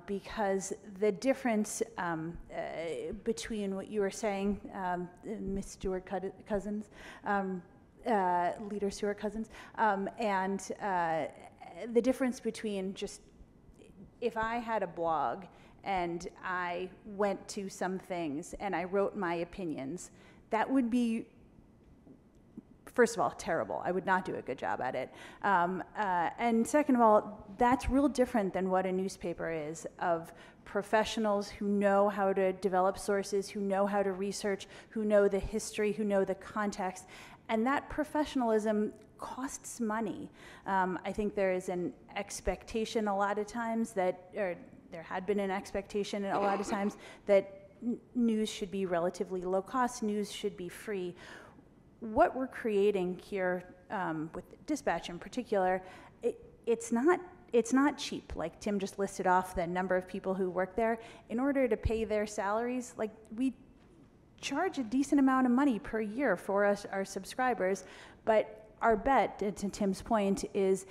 because the difference between what you were saying, Miss Stewart-Cousins, Leader Stewart-Cousins, and the difference between just, if I had a blog and I went to some things and I wrote my opinions, that would be, first of all, terrible. I would not do a good job at it. And second of all, that's real different than what a newspaper is, of professionals who know how to develop sources, who know how to research, who know the history, who know the context. And that professionalism costs money. I think there is an expectation a lot of times that, or there had been an expectation a lot of times that news should be relatively low cost, news should be free. What we're creating here with Dispatch in particular, it's not cheap. Like Tim just listed off the number of people who work there. In order to pay their salaries, like we charge a decent amount of money per year for us, our subscribers, but our bet, to Tim's point, is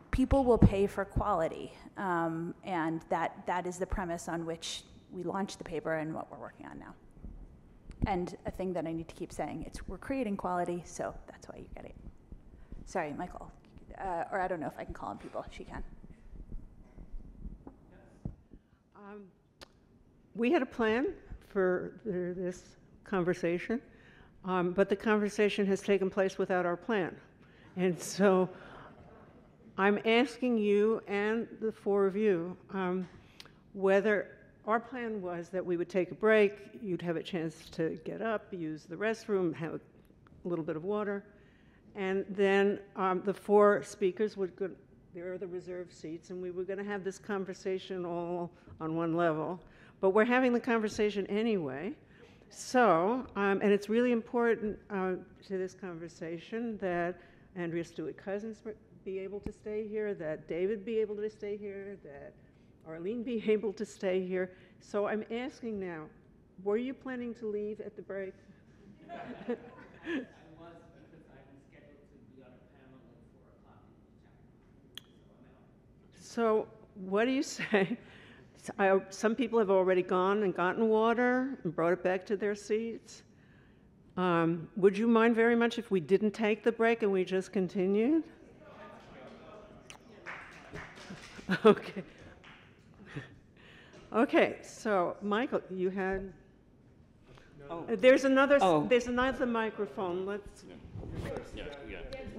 people will pay for quality, and that is the premise on which we launched the paper and what we're working on now. And a thing that I need to keep saying, we're creating quality, so that's why you get it. Sorry, Michael, or I don't know if I can call on people. She can. We had a plan for this conversation, but the conversation has taken place without our plan. And so I'm asking you and the 4 of you whether our plan was that we would take a break, you'd have a chance to get up, use the restroom, have a little bit of water, and then the 4 speakers would go, there are the reserved seats, and we were going to have this conversation all on one level. But we're having the conversation anyway. So, and it's really important to this conversation that Andrea Stewart-Cousins be able to stay here, that David be able to stay here, that Arlene be able to stay here. So I'm asking now, were you planning to leave at the break? I was, because I'm scheduled to be on a panel at 4 o'clock. So I'm out. So what do you say? Some people have already gone and gotten water and brought it back to their seats. Would you mind very much if we didn't take the break and we just continued? Okay. Okay, so Michael, you had. Oh. There's another. Oh. There's another microphone. Let's.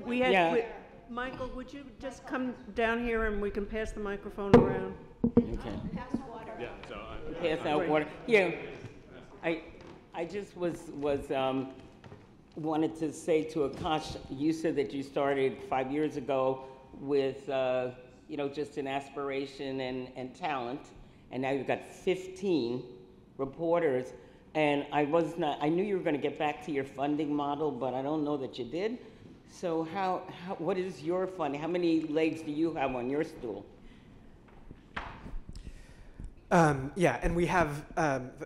We had. Yeah. Michael, would you just come down here and we can pass the microphone around? Okay. Yeah, so Pass out water. Yeah. I just wanted to say to Akash, you said that you started 5 years ago with, just an aspiration and talent, and now you've got 15 reporters. And I knew you were going to get back to your funding model, but I don't know that you did. So what is your funding? How many legs do you have on your stool? Yeah, and we have,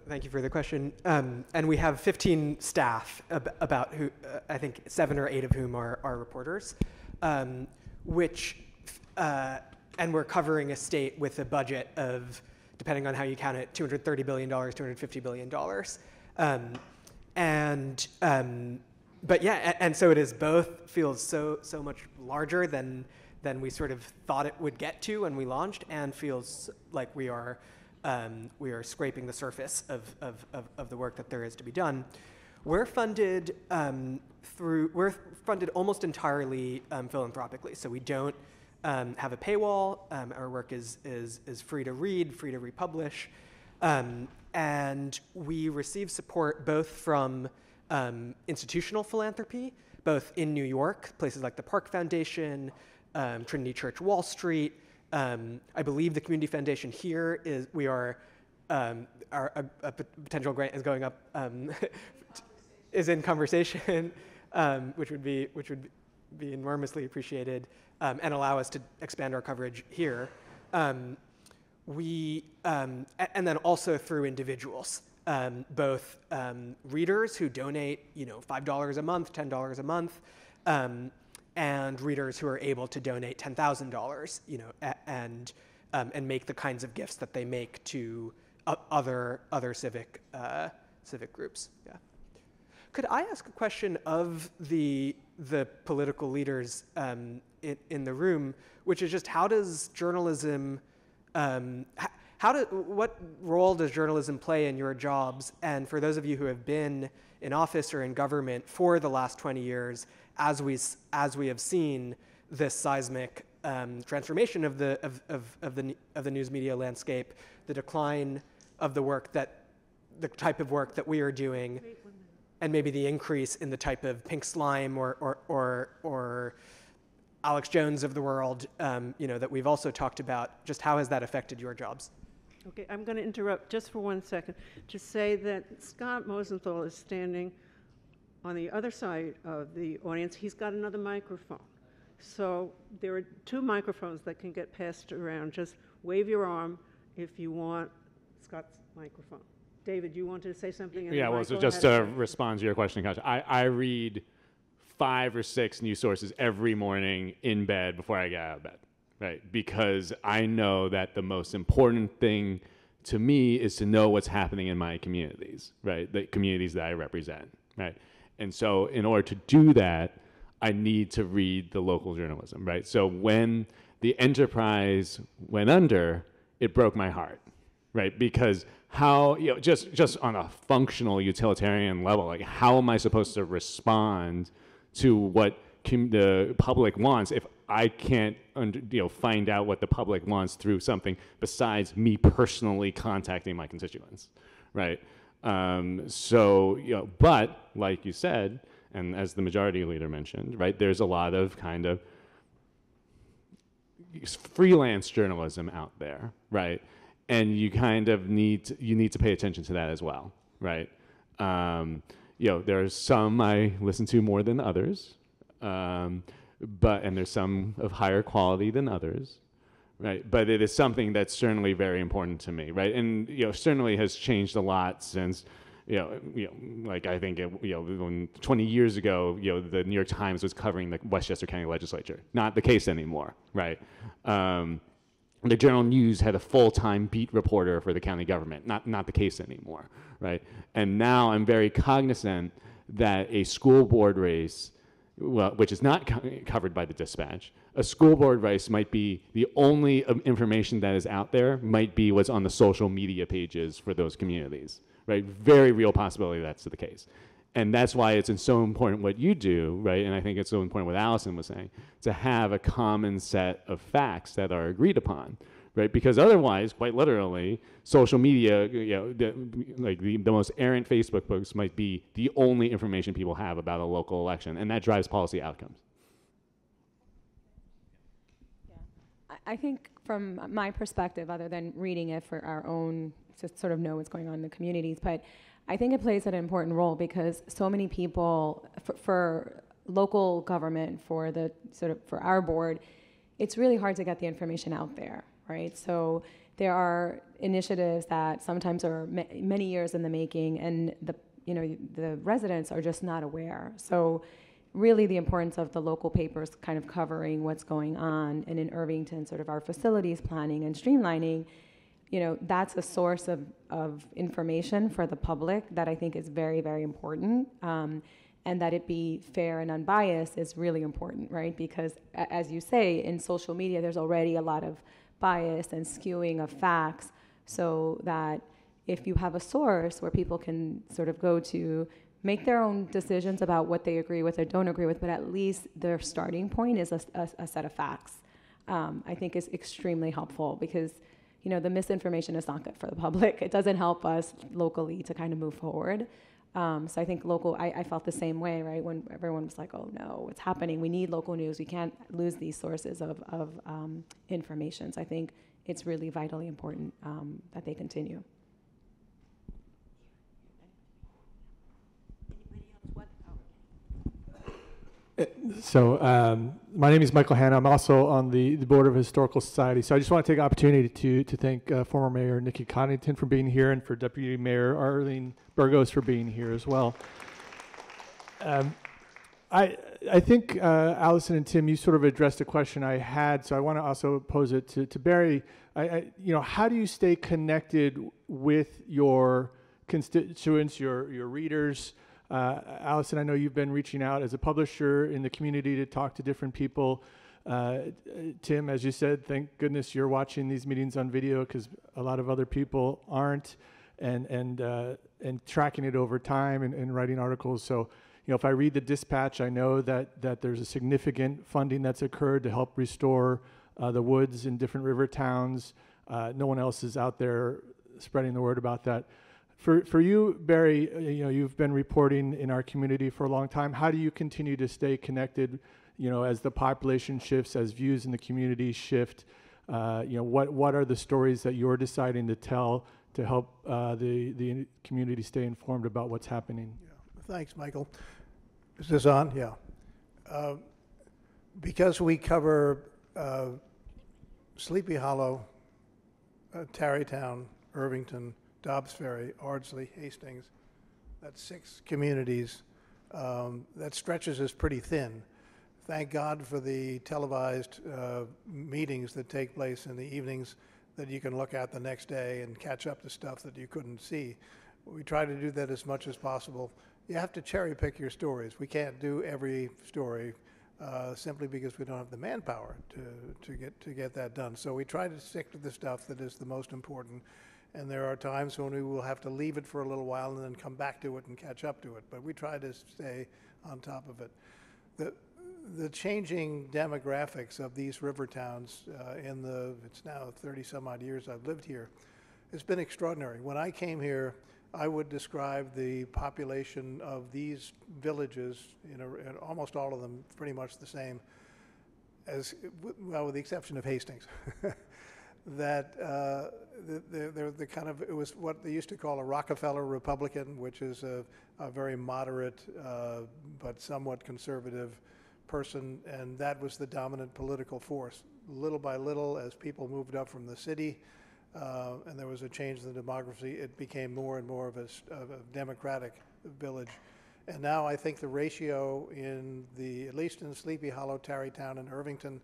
thank you for the question, and we have 15 staff, about who, I think 7 or 8 of whom are reporters, and we're covering a state with a budget of, depending on how you count it, $230 billion, $250 billion. But yeah, and so it is both, feels so much larger than we sort of thought it would get to when we launched, and feels like we are scraping the surface of the work that there is to be done. We're funded almost entirely philanthropically, so we don't have a paywall. Our work is free to read, free to republish, and we receive support both from institutional philanthropy, both in New York, places like the Park Foundation, Trinity Church Wall Street. I believe the Community Foundation here a potential grant is going up, is in conversation, which would be enormously appreciated, and allow us to expand our coverage here. And then also through individuals, both readers who donate, $5 a month, $10 a month, and readers who are able to donate $10,000, and make the kinds of gifts that they make to other civic groups. Yeah. Could I ask a question of the political leaders in the room, which is just how does journalism, what role does journalism play in your jobs? And for those of you who have been in office or in government for the last 20 years, as we have seen this seismic transformation of the news media landscape, the decline of the type of work that we are doing, and maybe the increase in the type of Pink Slime or Alex Jones of the world, that we've also talked about. Just how has that affected your jobs? Okay, I'm going to interrupt just for 1 second to say that Scott Mosenthal is standing on the other side of the audience. He's got another microphone. So there are 2 microphones that can get passed around. Just wave your arm if you want Scott's microphone. David, you wanted to say something? Yeah, well, so just to respond to your question, Akash, I read 5 or 6 news sources every morning in bed before I get out of bed, right? Because I know that the most important thing to me is to know what's happening in my communities, right? The communities that I represent, right? And so in order to do that, I need to read the local journalism, right? So when the enterprise went under, it broke my heart, right? Because how, just on a functional utilitarian level, like how am I supposed to respond to what the public wants if I can't find out what the public wants through something besides me personally contacting my constituents, right? But like you said, and as the majority leader mentioned, right, there's a lot of kind of freelance journalism out there, right? And you kind of need to pay attention to that as well, right? There's some I listen to more than others, and there's some of higher quality than others, right? But it is something that's certainly very important to me, right? And certainly has changed a lot since, like I think 20 years ago, the New York Times was covering the Westchester County Legislature. Not the case anymore, right? The Journal News had a full-time beat reporter for the county government. Not the case anymore, right? And now I'm very cognizant that a school board race well, which is not covered by the dispatch. A school board race might be the only information that is out there, might be what's on the social media pages for those communities, right? Very real possibility that's the case. And that's why it's so important what you do, right? And I think it's so important what Allison was saying, to have a common set of facts that are agreed upon, right? Because otherwise, quite literally, social media, the most errant Facebook posts might be the only information people have about a local election, and that drives policy outcomes. Yeah. I think from my perspective, other than reading it for our own, to sort of know what's going on in the communities, but I think it plays an important role because so many people, for local government, for our board, it's really hard to get the information out there, right? So there are initiatives that sometimes are many years in the making, and the residents are just not aware. So really the importance of the local papers kind of covering what's going on, and in Irvington, sort of our facilities planning and streamlining, that's a source of information for the public that I think is very, very important. And that it be fair and unbiased is really important, right? Because as you say, in social media, there's already a lot of bias and skewing of facts, so that if you have a source where people can sort of go to make their own decisions about what they agree with or don't agree with, but at least their starting point is a set of facts, I think is extremely helpful, because the misinformation is not good for the public. It doesn't help us locally to kind of move forward. So I think I felt the same way, right? When everyone was like, oh no, what's happening? We need local news. We can't lose these sources of information. So I think it's really vitally important that they continue. So my name is Michael Hanna. I'm also on the Board of Historical Society. So I just want to take the opportunity to thank former Mayor Nikki Coddington for being here, and for Deputy Mayor Arlene Burgos for being here as well. I think Allison and Tim, you sort of addressed a question I had, so I want to also pose it to Barry. How do you stay connected with your constituents, your readers? Allison, I know you've been reaching out as a publisher in the community to talk to different people. Tim, as you said, thank goodness you're watching these meetings on video, because a lot of other people aren't, and tracking it over time and writing articles. So, if I read the dispatch, I know that there's a significant funding that's occurred to help restore the woods in different river towns. No one else is out there spreading the word about that. For you, Barry, you've been reporting in our community for a long time. How do you continue to stay connected, as the population shifts, as views in the community shift? What are the stories that you're deciding to tell to help the community stay informed about what's happening? Yeah. Thanks, Michael. Is this on? Yeah. Because we cover Sleepy Hollow, Tarrytown, Irvington, Dobbs Ferry, Ardsley, Hastings, that's 6 communities. That stretches us pretty thin. Thank God for the televised meetings that take place in the evenings that you can look at the next day and catch up to stuff that you couldn't see. We try to do that as much as possible. You have to cherry pick your stories. We can't do every story simply because we don't have the manpower to get that done. So we try to stick to the stuff that is the most important. And there are times when we will have to leave it for a little while and then come back to it and catch up to it. But we try to stay on top of it. The changing demographics of these river towns it's now 30 some odd years I've lived here, it's been extraordinary. When I came here, I would describe the population of these villages, and almost all of them pretty much the same, as, well, with the exception of Hastings. That they're the kind of, it was what they used to call a Rockefeller Republican, which is a very moderate but somewhat conservative person, and that was the dominant political force. Little by little, as people moved up from the city and there was a change in the demography, it became more and more of a democratic village. And now I think the ratio at least in Sleepy Hollow, Tarrytown, and Irvington,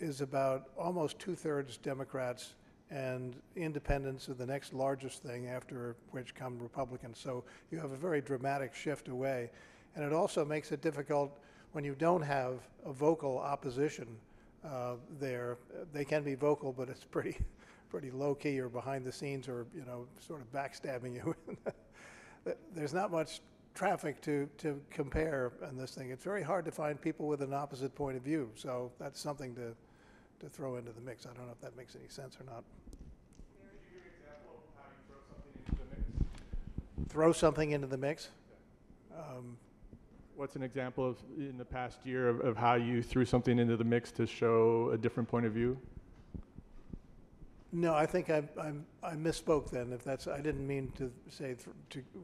is about almost 2/3 Democrats, and independents are the next largest thing, after which come Republicans. So you have a very dramatic shift away. And it also makes it difficult when you don't have a vocal opposition there. They can be vocal, but it's pretty low key or behind the scenes, or sort of backstabbing you. There's not much traffic to compare on this thing. It's very hard to find people with an opposite point of view. So that's something to throw into the mix. I don't know if that makes any sense or not. Can you give an example of how you throw something into the mix? Throw something into the mix? What's an example of, in the past year, of how you threw something into the mix to show a different point of view? No, I think I misspoke then. If that's, I didn't mean to say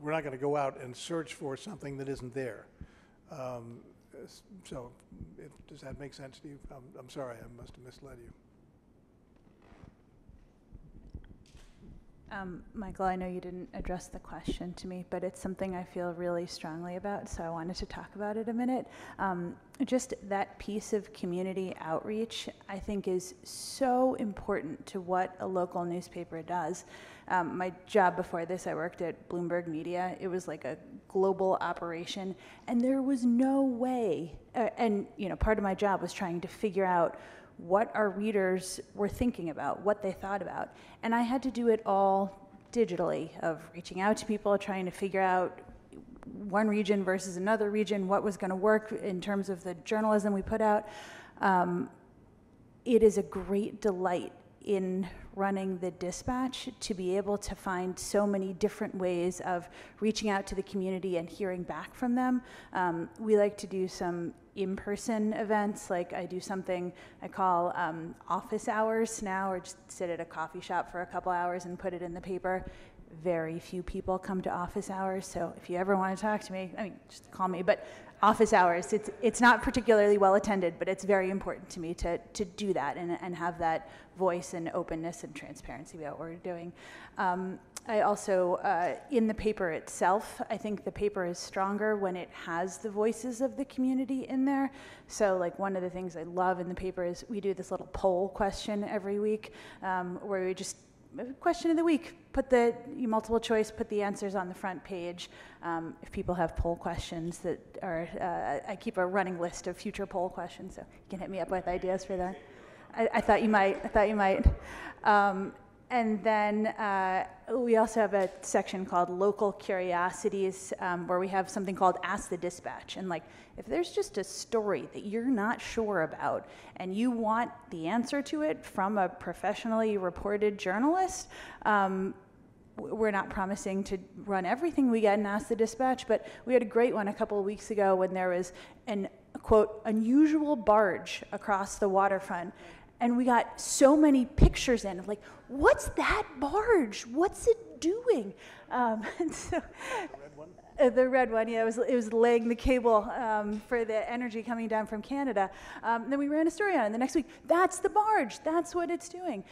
we're not going to go out and search for something that isn't there. So, does that make sense to you? I'm sorry, I must have misled you. Michael, I know you didn't address the question to me, but it's something I feel really strongly about, so I wanted to talk about it a minute. Just that piece of community outreach, I think, is so important to what a local newspaper does. My job before this, I worked at Bloomberg Media. It was like a global operation, and there was no way, and part of my job was trying to figure out what our readers were thinking about, what they thought about. And I had to do it all digitally, of reaching out to people, trying to figure out one region versus another region, what was going to work in terms of the journalism we put out. It is a great delight in running the Dispatch to be able to find so many different ways of reaching out to the community and hearing back from them. We like to do some in-person events, like I do something I call office hours now, or just sit at a coffee shop for a couple hours and put it in the paper. Very few people come to office hours, so if you ever want to talk to me, just call me. But office hours, it's not particularly well attended, but it's very important to me to do that and have that voice and openness and transparency about what we're doing. I also, in the paper itself, I think the paper is stronger when it has the voices of the community in there. So like one of the things I love in the paper is we do this little poll question every week where we just, question of the week, put the multiple choice, put the answers on the front page. If people have poll questions that are, I keep a running list of future poll questions, so you can hit me up with ideas for that. I thought you might. And then we also have a section called Local Curiosities, where we have something called Ask the Dispatch. And like, if there's just a story that you're not sure about and you want the answer to it from a professionally reported journalist, we're not promising to run everything we get and Ask the Dispatch, but we had a great one a couple of weeks ago when there was an, quote, unusual barge across the waterfront. And we got so many pictures in of like, what's that barge? What's it doing? And so, the red one, yeah, it was laying the cable for the energy coming down from Canada. Then we ran a story on it the next week. That's the barge. That's what it's doing.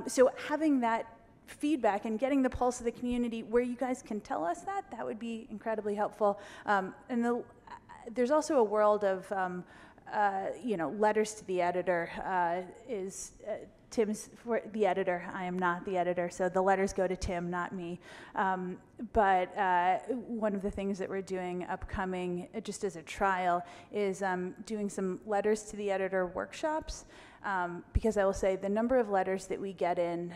So having that feedback and getting the pulse of the community where you guys can tell us that would be incredibly helpful. And there's also a world of letters to the editor is Tim's for the editor. I am not the editor, so the letters go to Tim, not me. But one of the things that we're doing upcoming, just as a trial, is doing some letters to the editor workshops. Because I will say the number of letters that we get in,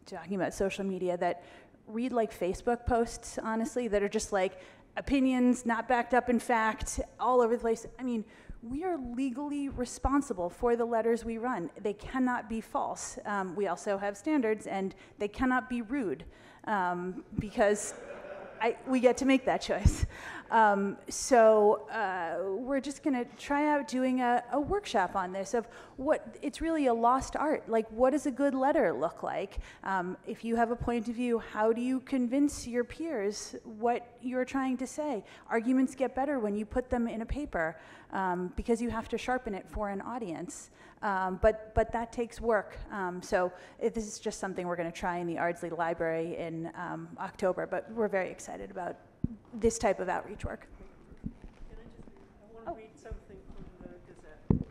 talking about social media, that read like Facebook posts, honestly, that are just like opinions not backed up in fact, all over the place. I mean, we are legally responsible for the letters we run. They cannot be false. We also have standards, and they cannot be rude because we get to make that choice. So we're just going to try out doing a workshop on this of what, it's really a lost art. Like, what does a good letter look like? If you have a point of view, how do you convince your peers what you're trying to say? Arguments get better when you put them in a paper because you have to sharpen it for an audience. But that takes work. So this is just something we're going to try in the Ardsley Library in October, but we're very excited about this type of outreach work. I want to read something from the Gazette.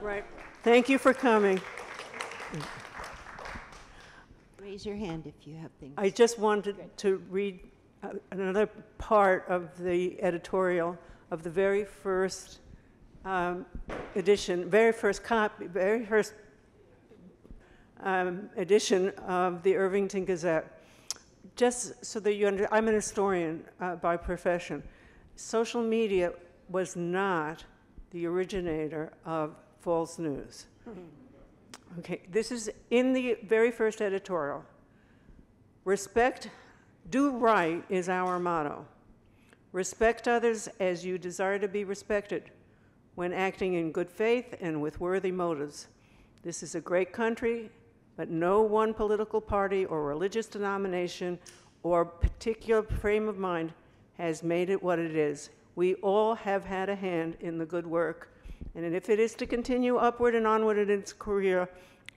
Right. Thank you for coming. Raise your hand if you have things. I just wanted to read another part of the editorial of the very first edition, edition of the Irvington Gazette. Just so that you understand, I'm an historian by profession. Social media was not the originator of false news. Okay, this is in the very first editorial. Respect, do right is our motto. Respect others as you desire to be respected when acting in good faith and with worthy motives. This is a great country, but no one political party or religious denomination or particular frame of mind has made it what it is. We all have had a hand in the good work, and if it is to continue upward and onward in its career,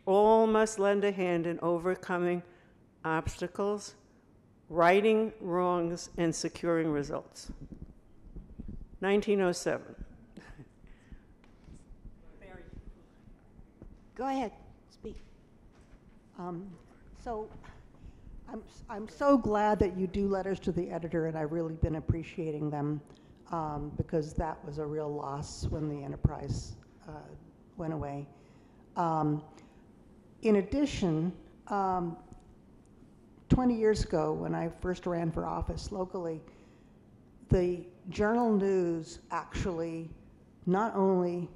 all must lend a hand in overcoming obstacles, righting wrongs, and securing results. 1907. Go ahead, speak. So I'm so glad that you do letters to the editor, and I've really been appreciating them because that was a real loss when the Enterprise went away. In addition, 20 years ago when I first ran for office locally, the Journal News actually not only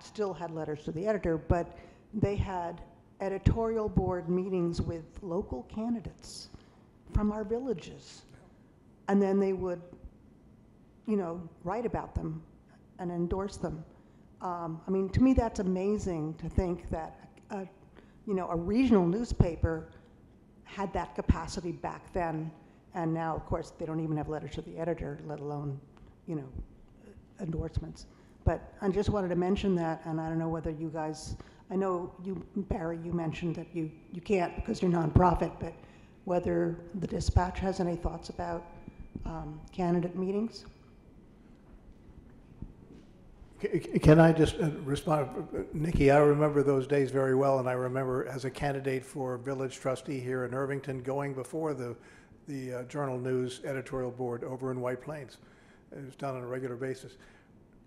still had letters to the editor, but they had editorial board meetings with local candidates from our villages. And then they would, write about them and endorse them. I mean, to me, that's amazing to think that, a regional newspaper had that capacity back then. And now, of course, they don't even have letters to the editor, let alone, endorsements. But I just wanted to mention that, and I don't know whether you guys, I know you, Barry, you mentioned that you can't because you're nonprofit, but whether the Dispatch has any thoughts about candidate meetings? Can I just respond? Nikki, I remember those days very well, and I remember as a candidate for village trustee here in Irvington going before the Journal News editorial board over in White Plains. It was done on a regular basis.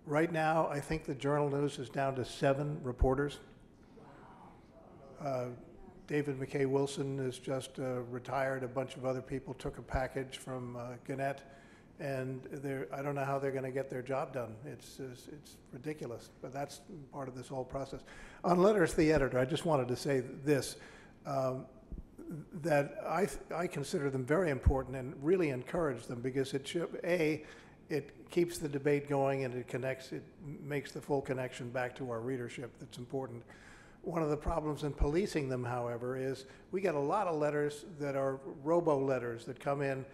Right now, I think the Journal News is down to 7 reporters. David McKay Wilson is just retired. A bunch of other people took a package from Gannett, and I don't know how they're going to get their job done. It's ridiculous, but that's part of this whole process. On letters to the editor, I just wanted to say this, that I consider them very important and really encourage them because it keeps the debate going and it makes the full connection back to our readership that's important. One of the problems in policing them, however, is we get a lot of letters that are robo-letters that come in.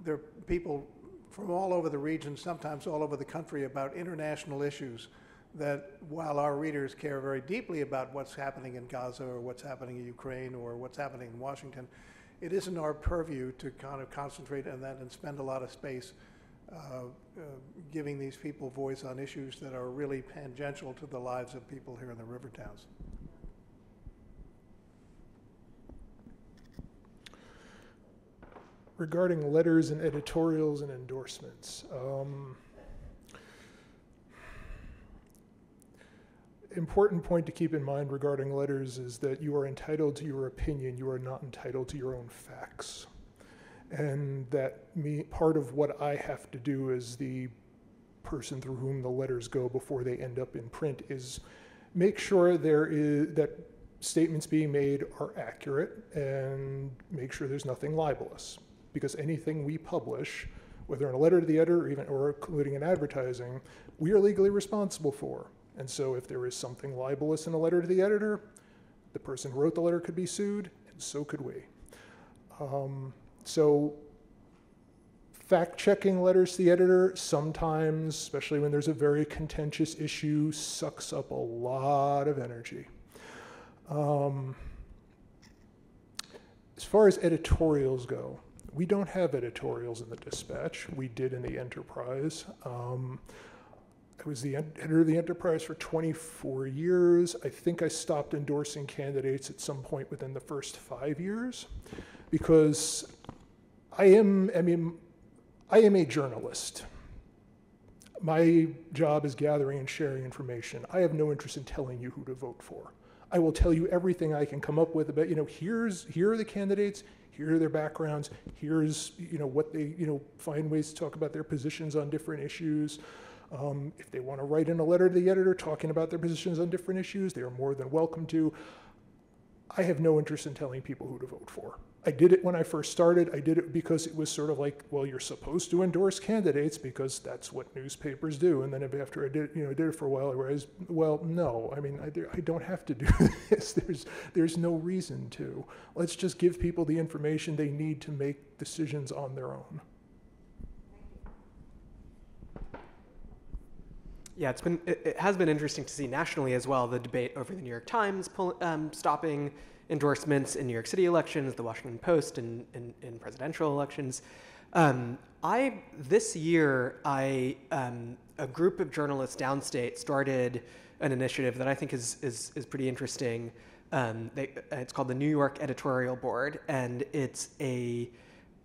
They're people from all over the region, sometimes all over the country, about international issues that while our readers care very deeply about what's happening in Gaza or what's happening in Ukraine or what's happening in Washington, it isn't our purview to kind of concentrate on that and spend a lot of space giving these people voice on issues that are really tangential to the lives of people here in the Rivertowns. Regarding letters and editorials and endorsements, important point to keep in mind regarding letters is that you are entitled to your opinion, you are not entitled to your own facts. And that part of what I have to do as the person through whom the letters go before they end up in print is make sure that statements being made are accurate and make sure there's nothing libelous. Because anything we publish, whether in a letter to the editor or including in advertising, we are legally responsible for. And so if there is something libelous in a letter to the editor, the person who wrote the letter could be sued, and so could we. So fact-checking letters to the editor sometimes, especially when there's a very contentious issue, sucks up a lot of energy. As far as editorials go, we don't have editorials in the Dispatch. We did in the Enterprise. I was the editor of the Enterprise for 24 years. I think I stopped endorsing candidates at some point within the first 5 years because I am a journalist. My job is gathering and sharing information. I have no interest in telling you who to vote for. I will tell you everything I can come up with about, here are the candidates, here are their backgrounds, here's, what they, find ways to talk about their positions on different issues. If they want to write in a letter to the editor talking about their positions on different issues, they are more than welcome to. I have no interest in telling people who to vote for. I did it when I first started. I did it because it was sort of like, well, you're supposed to endorse candidates because that's what newspapers do. And then after I did it for a while, I realized, well, no, I don't have to do this. There's no reason to. Let's just give people the information they need to make decisions on their own. Yeah, it has been interesting to see nationally as well, the debate over the New York Times stopping endorsements in New York City elections, the Washington Post in presidential elections. This year, a group of journalists downstate started an initiative that I think is pretty interesting. It's called the New York Editorial Board, and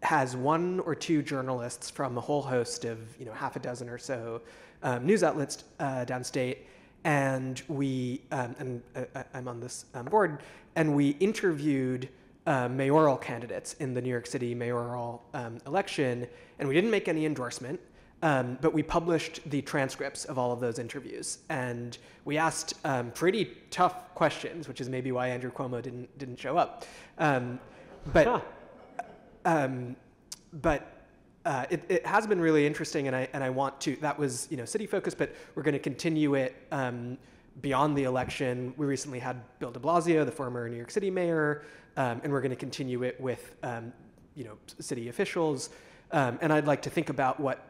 has one or two journalists from a whole host of half a dozen or so news outlets downstate, and I'm on this board, and we interviewed mayoral candidates in the New York City mayoral election, and we didn't make any endorsement, but we published the transcripts of all of those interviews, and we asked pretty tough questions, which is maybe why Andrew Cuomo didn't show up, but it has been really interesting, and I want to. That was city focused, but we're going to continue it beyond the election. We recently had Bill de Blasio, the former New York City mayor, and we're going to continue it with city officials. And I'd like to think about what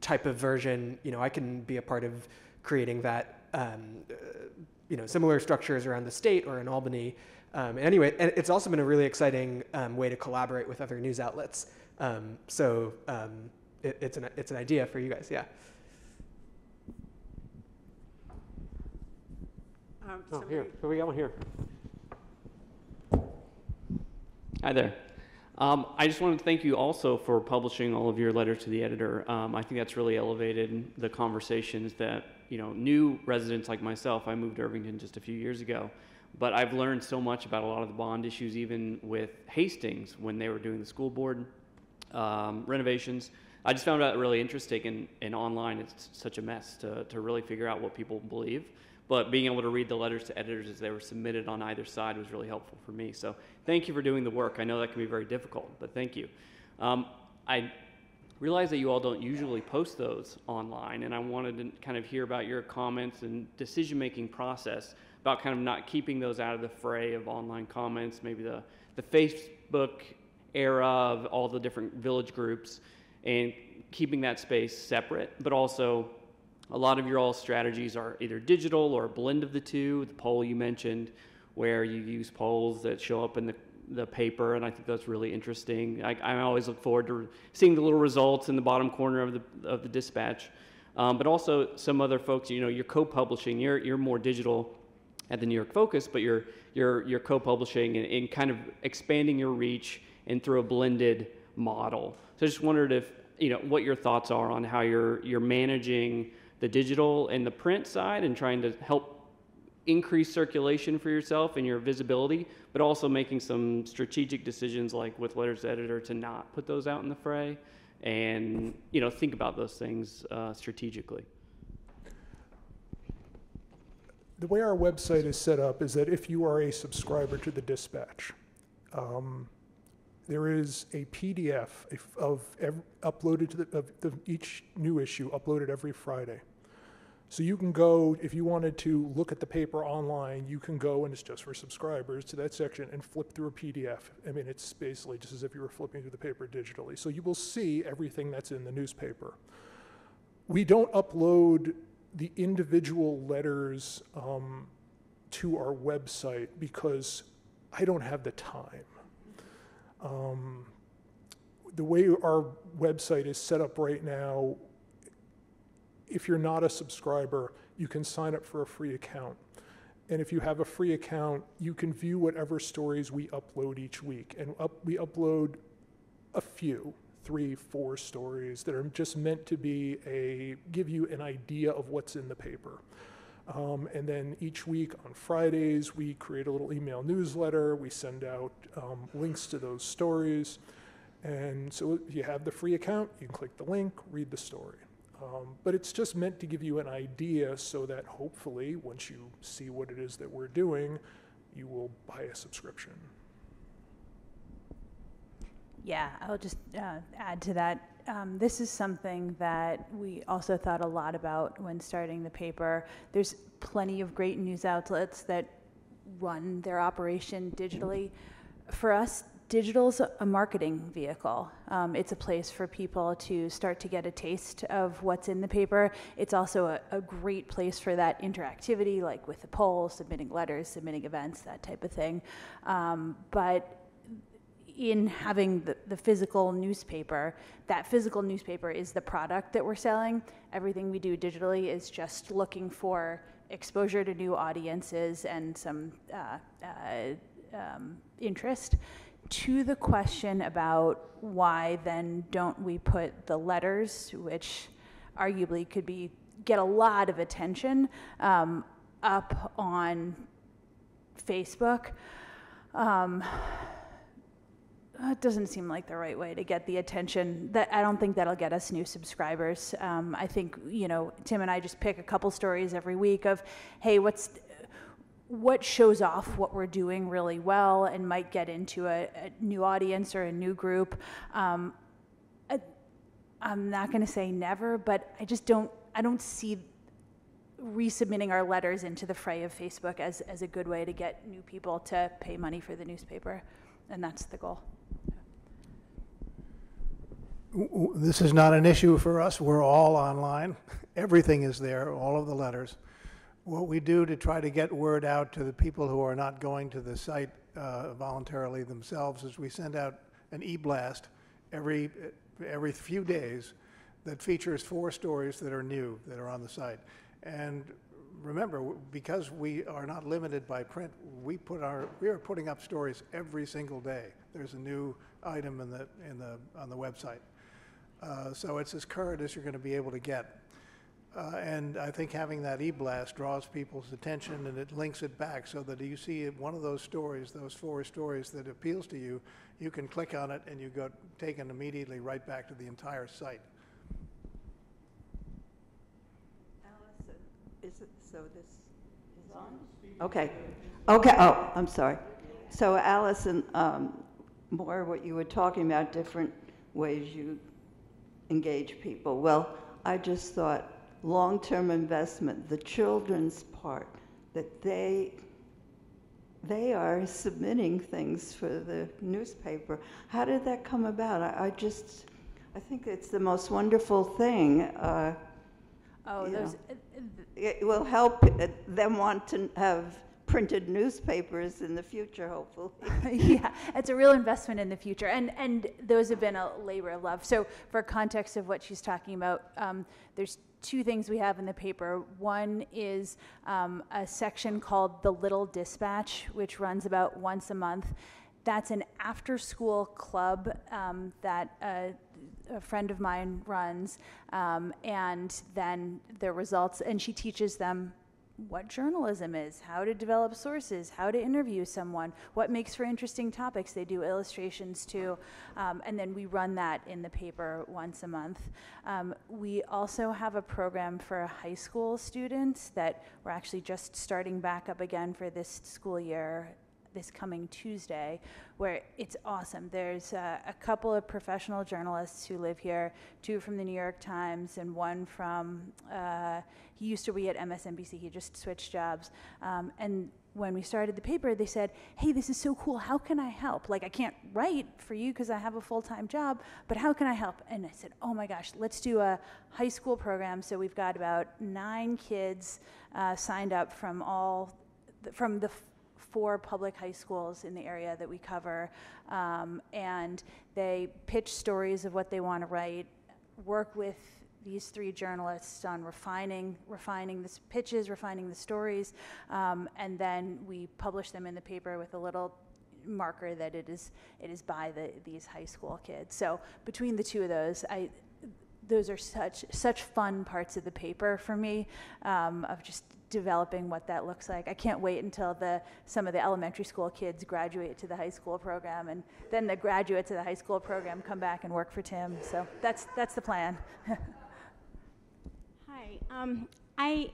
type of version I can be a part of creating that. Similar structures around the state or in Albany. Anyway, and it's also been a really exciting way to collaborate with other news outlets. It's an idea for you guys, yeah. Here, we got one here. Hi there. I just wanted to thank you also for publishing all of your letters to the editor. I think that's really elevated the conversations that, new residents like myself, I moved to Irvington just a few years ago, but I've learned so much about a lot of the bond issues, even with Hastings when they were doing the school board renovations. I just found that really interesting, and online it's such a mess to really figure out what people believe. But being able to read the letters to editors as they were submitted on either side was really helpful for me. So thank you for doing the work. I know that can be very difficult, but thank you. I realize that you all don't usually post those online, and I wanted to kind of hear about your comments and decision-making process about kind of not keeping those out of the fray of online comments, maybe the Facebook era of all the different village groups, and keeping that space separate, but also a lot of your all strategies are either digital or a blend of the two. The poll you mentioned, where you use polls that show up in the paper, and I think that's really interesting. I always look forward to seeing the little results in the bottom corner of the dispatch. But also some other folks, you're co-publishing. You're more digital at the New York Focus, but you're co-publishing and kind of expanding your reach and through a blended model. So I just wondered if what your thoughts are on how you're managing the digital and the print side and trying to help increase circulation for yourself and your visibility, but also making some strategic decisions like with letters to editor to not put those out in the fray and think about those things strategically. The way our website is set up is that if you are a subscriber to the Dispatch, there is a PDF uploaded to each new issue, uploaded every Friday. So you can go, if you wanted to look at the paper online, you can go, and it's just for subscribers, to that section and flip through a PDF. It's basically just as if you were flipping through the paper digitally. So you will see everything that's in the newspaper. We don't upload the individual letters to our website because I don't have the time. The way our website is set up right now, if you're not a subscriber, you can sign up for a free account. And if you have a free account, you can view whatever stories we upload each week. And we upload few, 3, 4 stories that are just meant to be give you an idea of what's in the paper. And then each week on Fridays, we create a little email newsletter. We send out links to those stories. And so if you have the free account, you can click the link, read the story. But it's just meant to give you an idea so that hopefully, once you see what it is that we're doing, you will buy a subscription. Yeah, I'll just add to that. This is something that we also thought a lot about when starting the paper. There's plenty of great news outlets that run their operation digitally. For us, digital's a marketing vehicle. It's a place for people to start to get a taste of what's in the paper. It's also a great place for that interactivity, like with the poll, submitting letters, submitting events, that type of thing. But in having the physical newspaper, that physical newspaper is the product that we're selling. Everything we do digitally is just looking for exposure to new audiences and some interest. To the question about why then don't we put the letters, which arguably could get a lot of attention, up on Facebook, it doesn't seem like the right way to get the attention. I don't think that'll get us new subscribers. I think, Tim and I just pick a couple stories every week of, hey, what shows off what we're doing really well and might get into a new audience or a new group. I'm not going to say never, but I don't see resubmitting our letters into the fray of Facebook as a good way to get new people to pay money for the newspaper, and that's the goal. This is not an issue for us. We're all online. Everything is there, all of the letters. What we do to try to get word out to the people who are not going to the site voluntarily themselves is we send out an e-blast every few days that features 4 stories that are new, that are on the site. And remember, because we are not limited by print, we are putting up stories every single day. There's a new item on the website. So it's as current as you're going to be able to get. And I think having that e-blast draws people's attention, and it links it back so that you see one of those stories, those 4 stories that appeals to you, you can click on it and you go taken immediately right back to the entire site. Allison, is it so this is on? Okay. Okay. Oh, I'm sorry. So Allison, more what you were talking about, different ways you engage people. Well, I just thought long-term investment, the children's part, that they are submitting things for the newspaper. How did that come about? I think it's the most wonderful thing. It will help them want to have printed newspapers in the future, hopefully. Yeah, it's a real investment in the future, and those have been a labor of love. So for context of what she's talking about, there's 2 things we have in the paper. One is a section called The Little Dispatch, which runs about once a month. That's an after-school club that a friend of mine runs, and then the results, and she teaches them what journalism is, how to develop sources, how to interview someone, what makes for interesting topics. They do illustrations too, and then we run that in the paper once a month. We also have a program for high school students that we're actually just starting back up again for this school year, this coming Tuesday, where it's awesome. There's a couple of professional journalists who live here, 2 from the New York Times and 1 from, he used to be at MSNBC, he just switched jobs. And when we started the paper, they said, hey, this is so cool, how can I help? Like, I can't write for you because I have a full-time job, but how can I help? And I said, oh my gosh, let's do a high school program. So we've got about 9 kids signed up from the 4 public high schools in the area that we cover, and they pitch stories of what they want to write, work with these 3 journalists on refining the pitches, refining the stories, and then we publish them in the paper with a little marker that it is by these high school kids. So between the two of those, those are such fun parts of the paper for me, of just developing what that looks like. I can't wait until some of the elementary school kids graduate to the high school program, and then the graduates of the high school program come back and work for Tim. So that's the plan. Hi. I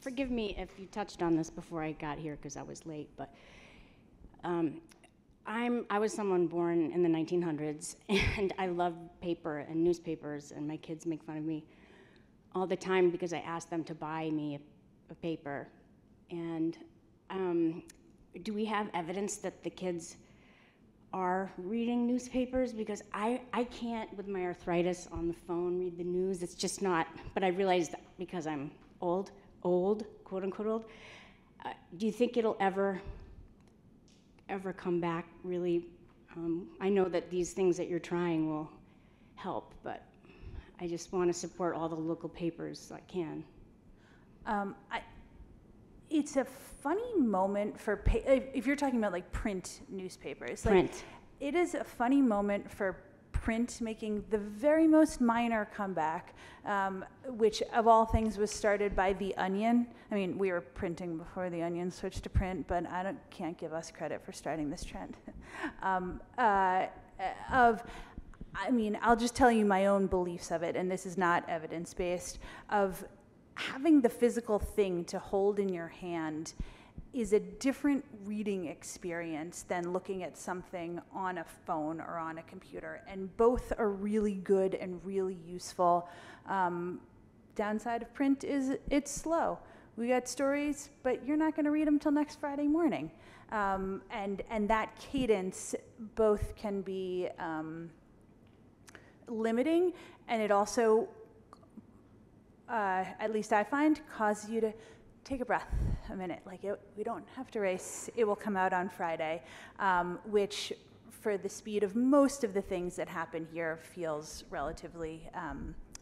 forgive me if you touched on this before I got here because I was late, but I was someone born in the 1900s, and I love paper and newspapers, and my kids make fun of me all the time because I ask them to buy me a paper. And do we have evidence that the kids are reading newspapers? Because I can't, with my arthritis on the phone, read the news. It's just not, but I realize that because I'm old, quote unquote old, do you think it'll ever come back, really? I know that these things that you're trying will help, but I just want to support all the local papers I can. It's a funny moment for, if you're talking about like print newspapers. Print. Like, it is a funny moment for print making the very most minor comeback, which of all things was started by The Onion. I mean, we were printing before The Onion switched to print, but can't give us credit for starting this trend. I'll just tell you my own beliefs of it, and this is not evidence-based, of having the physical thing to hold in your hand is a different reading experience than looking at something on a phone or on a computer, and both are really good and really useful. Downside of print is it's slow. We got stories, but you're not going to read them till next Friday morning, and that cadence both can be limiting, and it also, at least I find, causes you to take a breath a minute. Like, we don't have to race. It will come out on Friday, which for the speed of most of the things that happen here feels relatively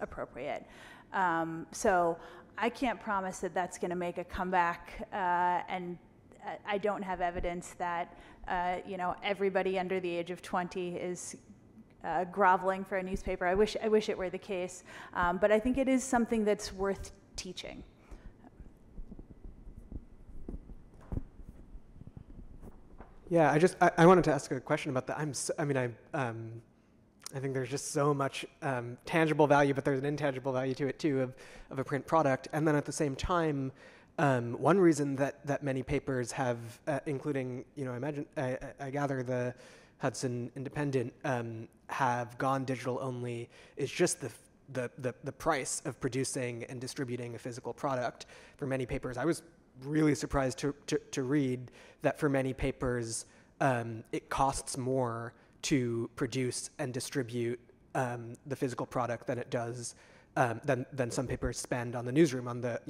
appropriate. So I can't promise that that's going to make a comeback, and I don't have evidence that everybody under the age of 20 is groveling for a newspaper. I wish it were the case, but I think it is something that's worth teaching. Yeah, I wanted to ask a question about that. I think there's just so much tangible value, but there's an intangible value to it too of a print product. And then at the same time, one reason that many papers have, including, I gather the Hudson Independent, have gone digital only, is just the price of producing and distributing a physical product. For many papers, I was really surprised to read that for many papers, it costs more to produce and distribute the physical product than it does than some papers spend on the newsroom, on the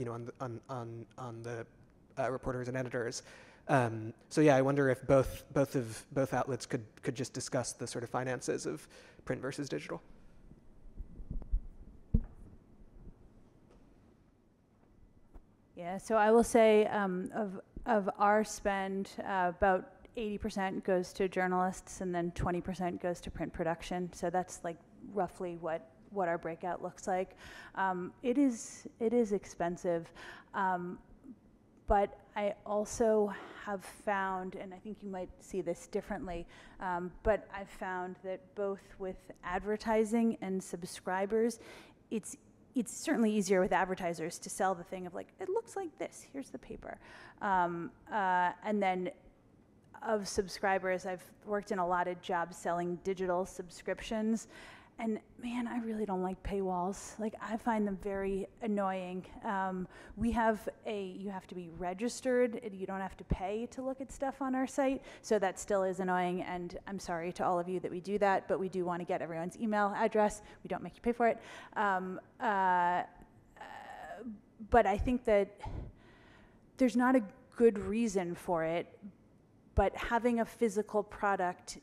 reporters and editors. So yeah, I wonder if both outlets could just discuss the sort of finances of print versus digital. Yeah, so I will say of our spend, about 80% goes to journalists, and then 20% goes to print production. So that's like roughly what our breakout looks like. It is expensive, but I also have found, and I think you might see this differently, but I've found that both with advertising and subscribers, it's certainly easier with advertisers to sell the thing of like, it looks like this, here's the paper. And then of subscribers, I've worked in a lot of jobs selling digital subscriptions, and man, I really don't like paywalls. Like, I find them very annoying. You have to be registered, and you don't have to pay to look at stuff on our site, so that still is annoying, and I'm sorry to all of you that we do that, but we do want to get everyone's email address. We don't make you pay for it. But I think that there's not a good reason for it, but having a physical product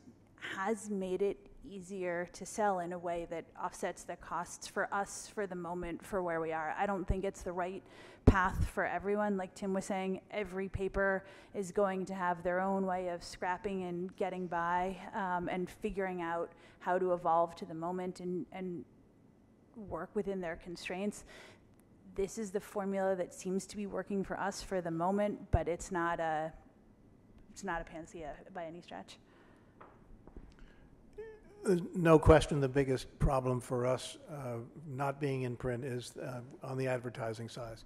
has made it easier to sell in a way that offsets the costs for us for the moment for where we are. I don't think it's the right path for everyone. Like Tim was saying, every paper is going to have their own way of scrapping and getting by, and figuring out how to evolve to the moment and work within their constraints. This is the formula that seems to be working for us for the moment, but it's not a panacea by any stretch. No question the biggest problem for us not being in print is on the advertising side.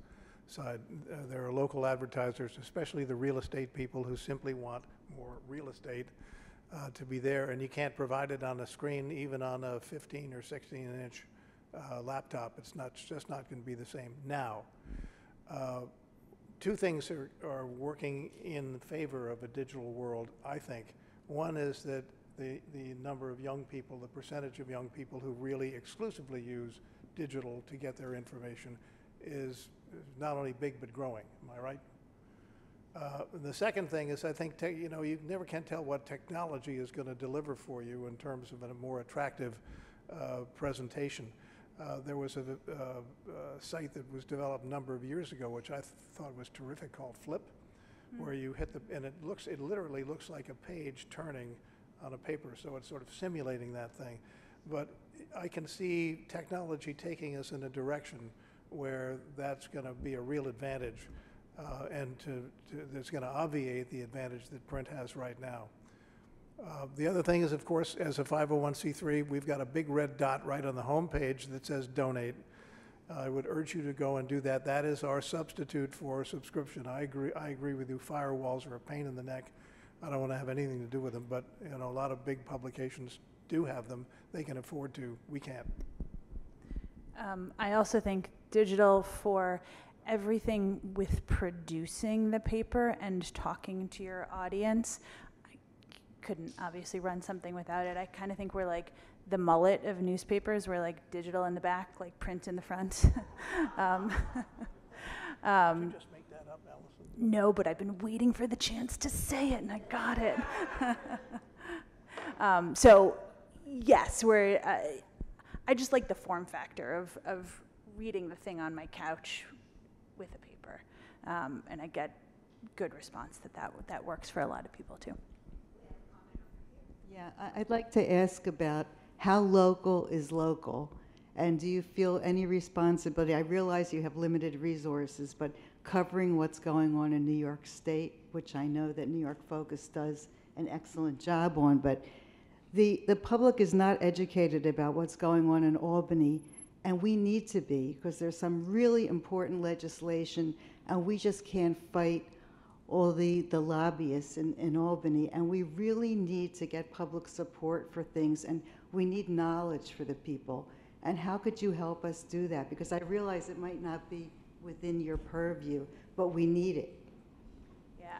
There are local advertisers, especially the real estate people, who simply want more real estate to be there, and you can't provide it on a screen, even on a 15 or 16-inch laptop. It's just not going to be the same now. Two things are working in favor of a digital world, I think. One is that the number of young people, the percentage of young people who really exclusively use digital to get their information is not only big but growing. Am I right? The second thing is, I think you never can tell what technology is going to deliver for you in terms of a more attractive presentation. There was a site that was developed a number of years ago, which I thought was terrific, called Flip, where you hit and it literally looks like a page turning on a paper, so it's sort of simulating that thing. But I can see technology taking us in a direction where that's going to be a real advantage, and that's going to obviate the advantage that print has right now. The other thing is, of course, as a 501c3, we've got a big red dot right on the home page that says donate. I would urge you to go and do that. That is our substitute for subscription. I agree with you. Firewalls are a pain in the neck. I don't want to have anything to do with them, but a lot of big publications do have them. They can afford to. We can't. I also think digital for everything with producing the paper and talking to your audience. I couldn't obviously run something without it. I kind of think we're like the mullet of newspapers. We're like digital in the back, like print in the front. Did you just make that up, Allison? No, but I've been waiting for the chance to say it, and I got it. So, yes, I just like the form factor of reading the thing on my couch with a paper, and I get good response that works for a lot of people too. Yeah, I'd like to ask about how local is local, and do you feel any responsibility? I realize you have limited resources, but covering what's going on in New York State, which I know that New York Focus does an excellent job on, but the public is not educated about what's going on in Albany, and we need to be, because there's some really important legislation, and we just can't fight all the lobbyists in Albany, and we really need to get public support for things, and we need knowledge for the people. And how could you help us do that? Because I realize it might not be within your purview, but we need it. Yeah,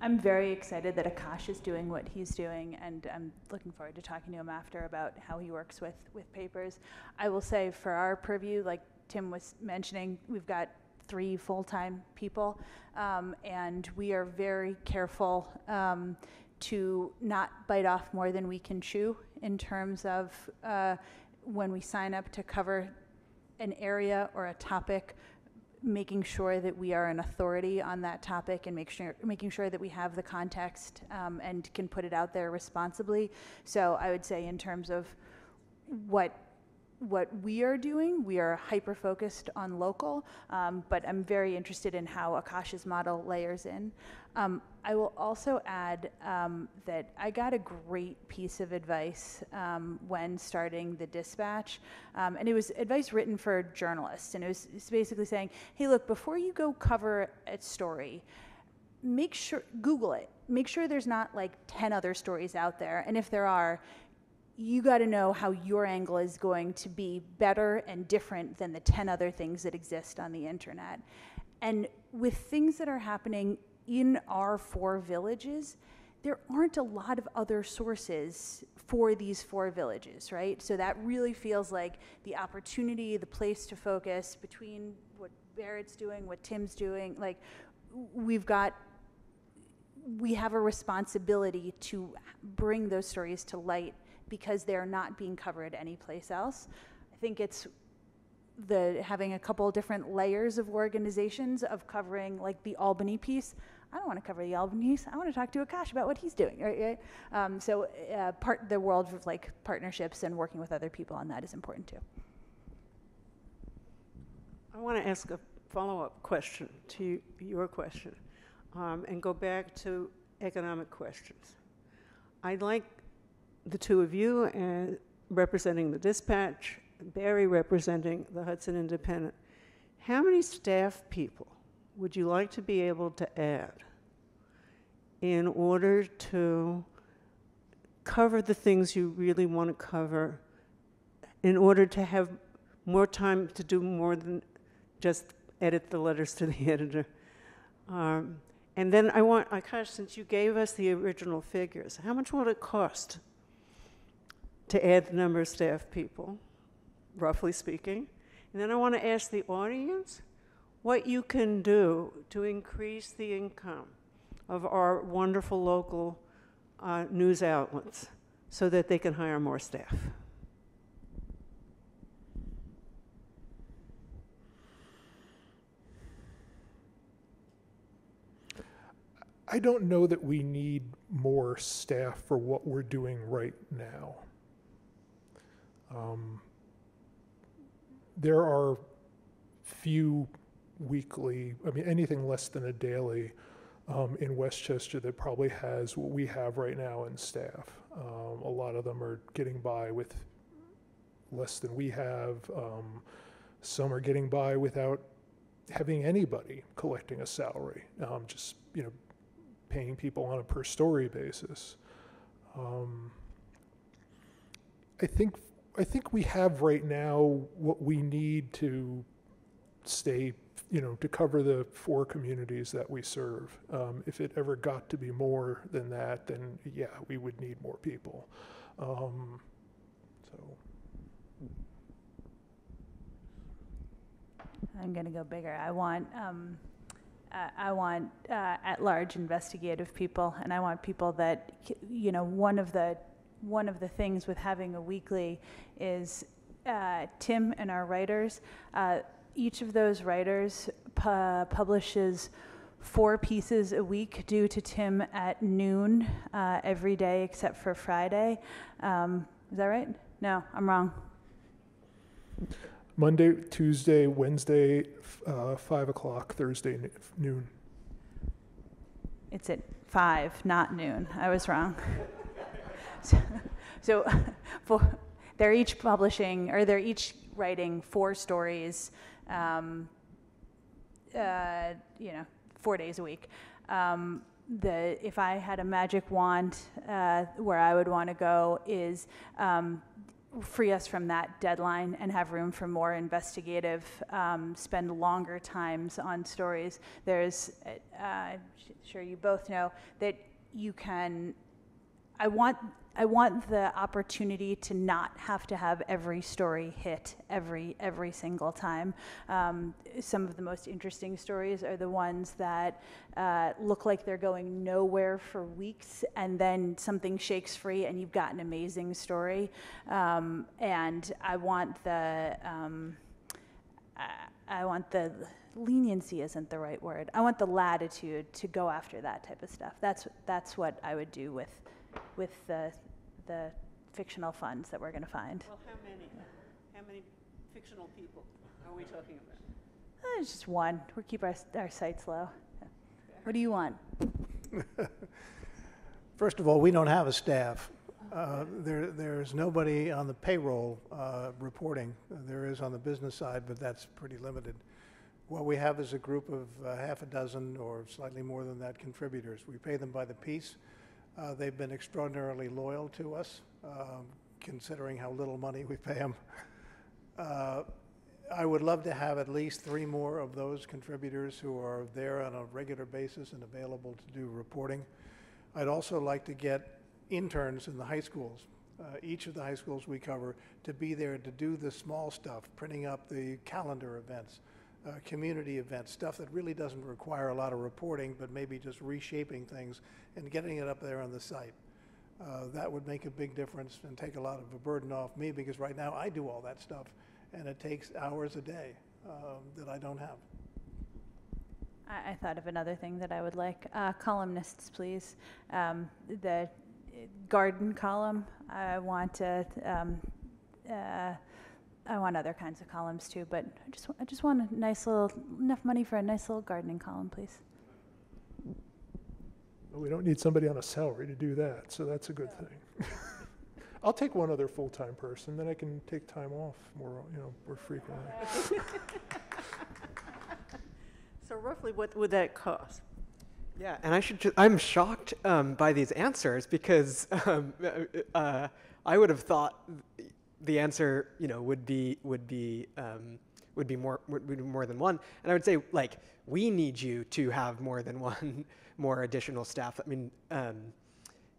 I'm very excited that Akash is doing what he's doing, and I'm looking forward to talking to him after about how he works with papers. I will say for our purview, like Tim was mentioning, we've got 3 full-time people, and we are very careful to not bite off more than we can chew in terms of when we sign up to cover an area or a topic, making sure that we are an authority on that topic and making sure that we have the context and can put it out there responsibly. So I would say in terms of what we are doing, we are hyper-focused on local, but I'm very interested in how Akash's model layers in. I will also add that I got a great piece of advice when starting the Dispatch, and it was advice written for journalists, and it's basically saying, hey, look, before you go cover a story, make sure, Google it. Make sure there's not like 10 other stories out there, and if there are, you got to know how your angle is going to be better and different than the 10 other things that exist on the internet. And with things that are happening in our 4 villages, there aren't a lot of other sources for these 4 villages, right? So that really feels like the opportunity, the place to focus between what Barrett's doing, what Tim's doing. Like, we have a responsibility to bring those stories to light because they're not being covered anyplace else. I think it's having a couple different layers of organizations of covering, like the Albany piece. I don't want to cover the Albany piece. I want to talk to Akash about what he's doing, right? The world of like partnerships and working with other people on that is important too. I want to ask a follow-up question to your question, and go back to economic questions. I'd like the two of you representing the Dispatch, Barry representing the Hudson Independent. How many staff people would you like to be able to add in order to cover the things you really want to cover, in order to have more time to do more than just edit the letters to the editor? And then I want, Akash, since you gave us the original figures, how much would it cost to add the number of staff people, roughly speaking? And then I want to ask the audience what you can do to increase the income of our wonderful local news outlets so that they can hire more staff. I don't know that we need more staff for what we're doing right now. There are few weekly, I mean, anything less than a daily in Westchester that probably has what we have right now in staff. A lot of them are getting by with less than we have. Some are getting by without having anybody collecting a salary, just, paying people on a per story basis. I think we have right now what we need to stay, to cover the 4 communities that we serve. If it ever got to be more than that, then yeah, we would need more people. I'm going to go bigger. I want at-large investigative people, and I want people that, one of the things with having a weekly is Tim and our writers. Each of those writers publishes 4 pieces a week due to Tim at noon every day except for Friday. Is that right? No, I'm wrong. Monday, Tuesday, Wednesday, 5 o'clock, Thursday, noon. It's at 5, not noon. I was wrong. So they're each publishing, or they're each writing 4 stories, 4 days a week. If I had a magic wand, where I would want to go is free us from that deadline and have room for more investigative, spend longer times on stories. There's, sure you both know that you can, I want the opportunity to not have to have every story hit every single time. Some of the most interesting stories are the ones that look like they're going nowhere for weeks, and then something shakes free and you've got an amazing story. And I want the leniency isn't the right word. I want the latitude to go after that type of stuff. That's what I would do with the fictional funds that we're going to find. Well, how many fictional people are we talking about? It's just one. We'll keep our sights low. What do you want? First of all, we don't have a staff. There's nobody on the payroll reporting. There is on the business side, but that's pretty limited. What we have is a group of half a dozen or slightly more than that contributors. We pay them by the piece. They've been extraordinarily loyal to us, considering how little money we pay them. I would love to have at least 3 more of those contributors who are there on a regular basis and available to do reporting. I'd also like to get interns in the high schools, each of the high schools we cover, to be there to do the small stuff, printing up the calendar events, community events, stuff that really doesn't require a lot of reporting, but maybe just reshaping things and getting it up there on the site. That would make a big difference and take a lot of a burden off me, because right now I do all that stuff and it takes hours a day that I don't have. I thought of another thing that I would like. Columnists, please. The garden column, I want other kinds of columns too, but I just want a nice little, enough money for a nice little gardening column, please. We don't need somebody on a salary to do that, so that's a good thing. I'll take one other full-time person, then I can take time off more frequently. So roughly what would that cost? Yeah, and I'm shocked by these answers, because I would have thought the answer, would be more than one. And I would say, like, we need you to have more than one more additional staff. I mean,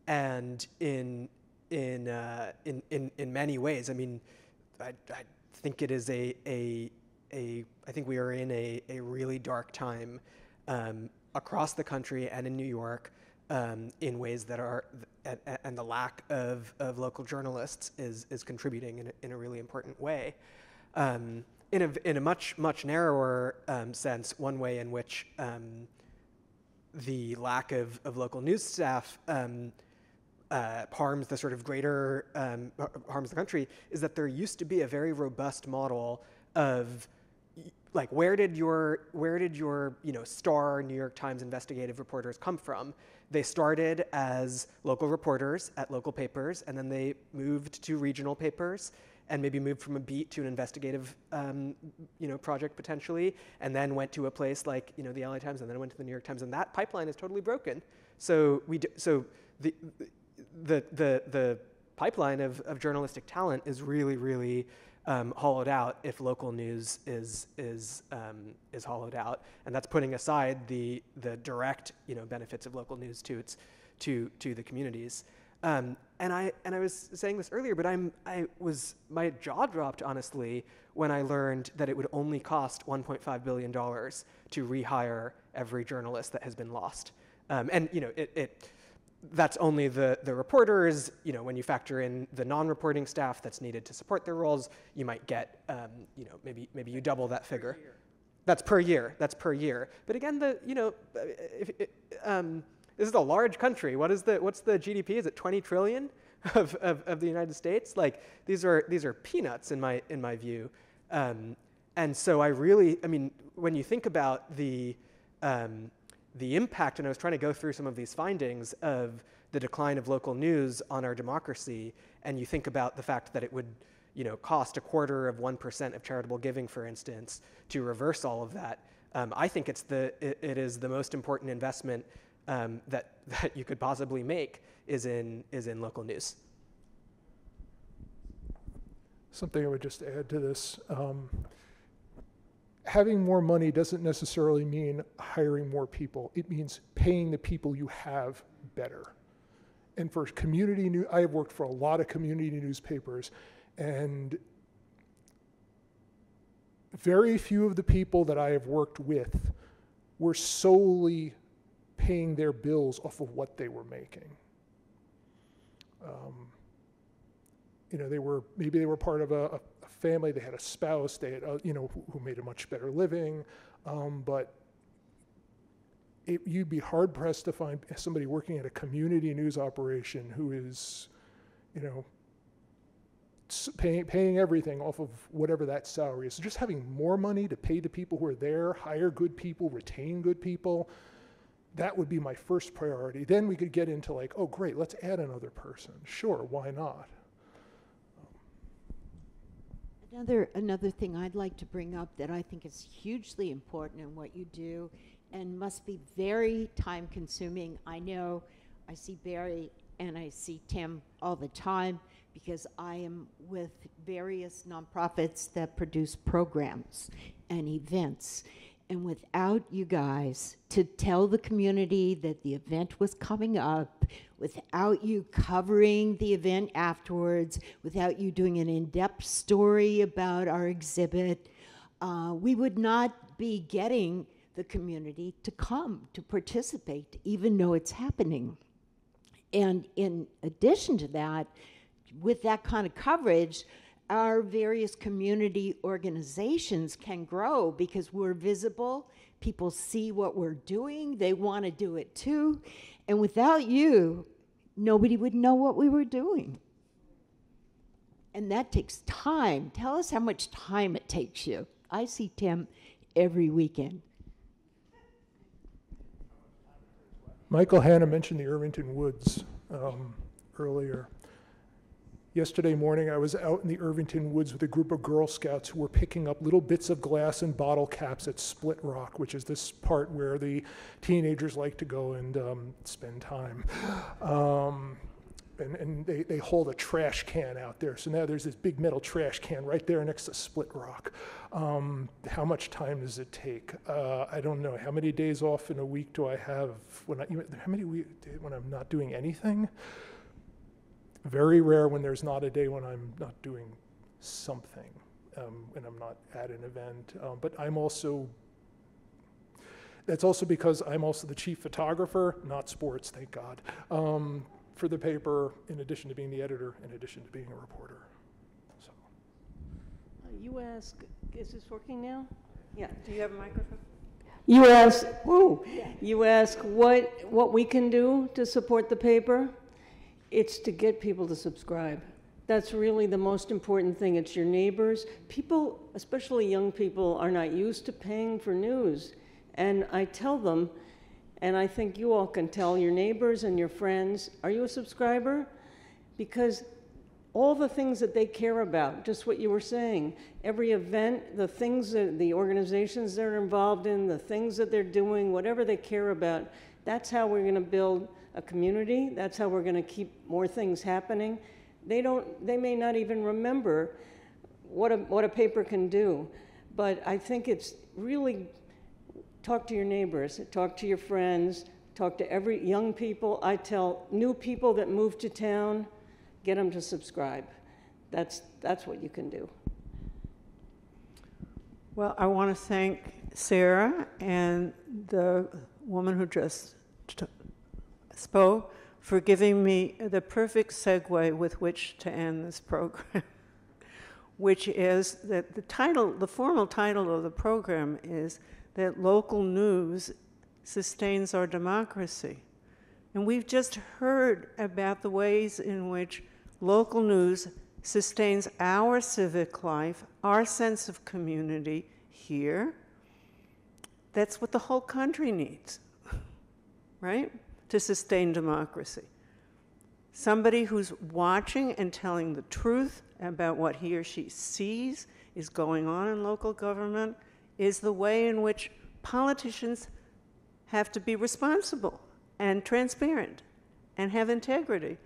and in many ways, I mean, I think it is I think we are in a really dark time across the country and in New York in ways that are, and the lack of local journalists is contributing in a really important way. In a much narrower sense, one way in which the lack of local news staff harms the sort of greater, harms the country, is that there used to be a very robust model of, like, where did your star New York Times investigative reporters come from? They started as local reporters at local papers, and then they moved to regional papers, and maybe moved from a beat to an investigative project potentially, and then went to a place like the LA Times, and then went to the New York Times, and that pipeline is totally broken. So the pipeline of journalistic talent is really hollowed out if local news is hollowed out, and that's putting aside the direct benefits of local news to the communities. And I was saying this earlier, but my jaw dropped, honestly, when I learned that it would only cost $1.5 billion to rehire every journalist that has been lost. And that's only the reporters. When you factor in the non-reporting staff that's needed to support their roles, you might get maybe you double that figure. That's per year. But again, this is a large country. What's the GDP? Is it 20 trillion of the United States? Like, these are peanuts in my view. And so when you think about the impact, and I was trying to go through some of these findings of the decline of local news on our democracy, and you think about the fact that it would cost 0.25% of charitable giving, for instance, to reverse all of that. I think it is the most important investment that you could possibly make is in local news. Something I would just add to this. Having more money doesn't necessarily mean hiring more people. It means paying the people you have better. And for community news, I have worked for a lot of community newspapers, and very few of the people that I have worked with were solely paying their bills off of what they were making. They were part of a family. They had a spouse. They had who made a much better living, but you'd be hard pressed to find somebody working at a community news operation who is, paying everything off of whatever that salary is. So just having more money to pay the people who are there, hire good people, retain good people. That would be my first priority. Then we could get into like, oh great, let's add another person. Sure, why not? Another thing I'd like to bring up that I think is hugely important in what you do and must be very time consuming. I know I see Barry and I see Tim all the time because I am with various nonprofits that produce programs and events. And without you guys to tell the community that the event was coming up, without you covering the event afterwards, without you doing an in-depth story about our exhibit, we would not be getting the community to come to participate, even though it's happening. And in addition to that, with that kind of coverage, our various community organizations can grow because we're visible. People see what we're doing. They want to do it too. And without you, nobody would know what we were doing. And that takes time. Tell us how much time it takes you. I see Tim every weekend. Michael Hanna mentioned the Irvington Woods earlier. Yesterday morning, I was out in the Irvington Woods with a group of Girl Scouts who were picking up little bits of glass and bottle caps at Split Rock, which is this part where the teenagers like to go and spend time. And they hold a trash can out there. So now there's this big metal trash can right there next to Split Rock. How much time does it take? I don't know. How many days off in a week do I have when I'm not doing anything? Very rare when there's not a day when I'm not doing something and I'm not at an event. But that's also because I'm also the chief photographer, not sports, thank God, for the paper, in addition to being the editor, in addition to being a reporter. So. You ask, is this working now? Yeah. Do you have a microphone? You ask, you ask what we can do to support the paper. It's to get people to subscribe. That's really the most important thing. It's your neighbors. People, especially young people, are not used to paying for news. And I tell them, and I think you all can tell your neighbors and your friends, are you a subscriber? Because all the things that they care about, just what you were saying, every event, the things that the organizations they're involved in, the things that they're doing, whatever they care about, that's how we're going to build a community. That's how we're going to keep more things happening. They may not even remember what a paper can do, but I think it's really talk to your neighbors, talk to your friends, talk to every young people. I tell new people that move to town, get them to subscribe. That's what you can do. Well, I want to thank Sarah and the woman who just spoke for giving me the perfect segue with which to end this program, which is that the formal title of the program is that local news sustains our democracy. And we've just heard about the ways in which local news sustains our civic life, our sense of community here. That's what the whole country needs, right? To sustain democracy. Somebody who's watching and telling the truth about what he or she sees is going on in local government is the way in which politicians have to be responsible and transparent and have integrity.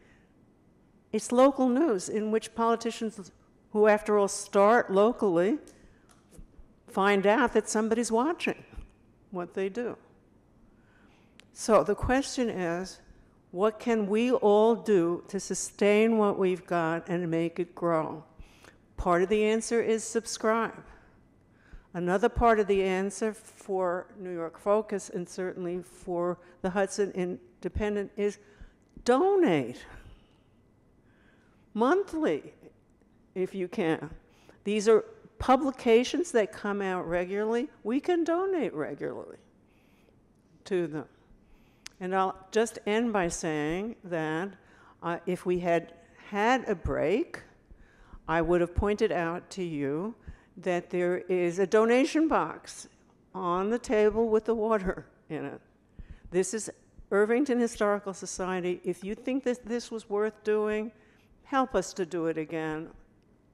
It's local news in which politicians, who after all start locally, find out that somebody's watching what they do. So the question is, what can we all do to sustain what we've got and make it grow? Part of the answer is subscribe. Another part of the answer for New York Focus and certainly for the Hudson Independent is donate monthly if you can. These are publications that come out regularly. We can donate regularly to them. And I'll just end by saying that if we had had a break, I would have pointed out to you that there is a donation box on the table with the water in it. This is Irvington Historical Society. If you think that this was worth doing, help us to do it again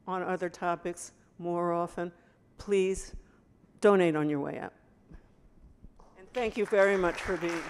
on other topics more often. Please donate on your way out. And thank you very much for being here.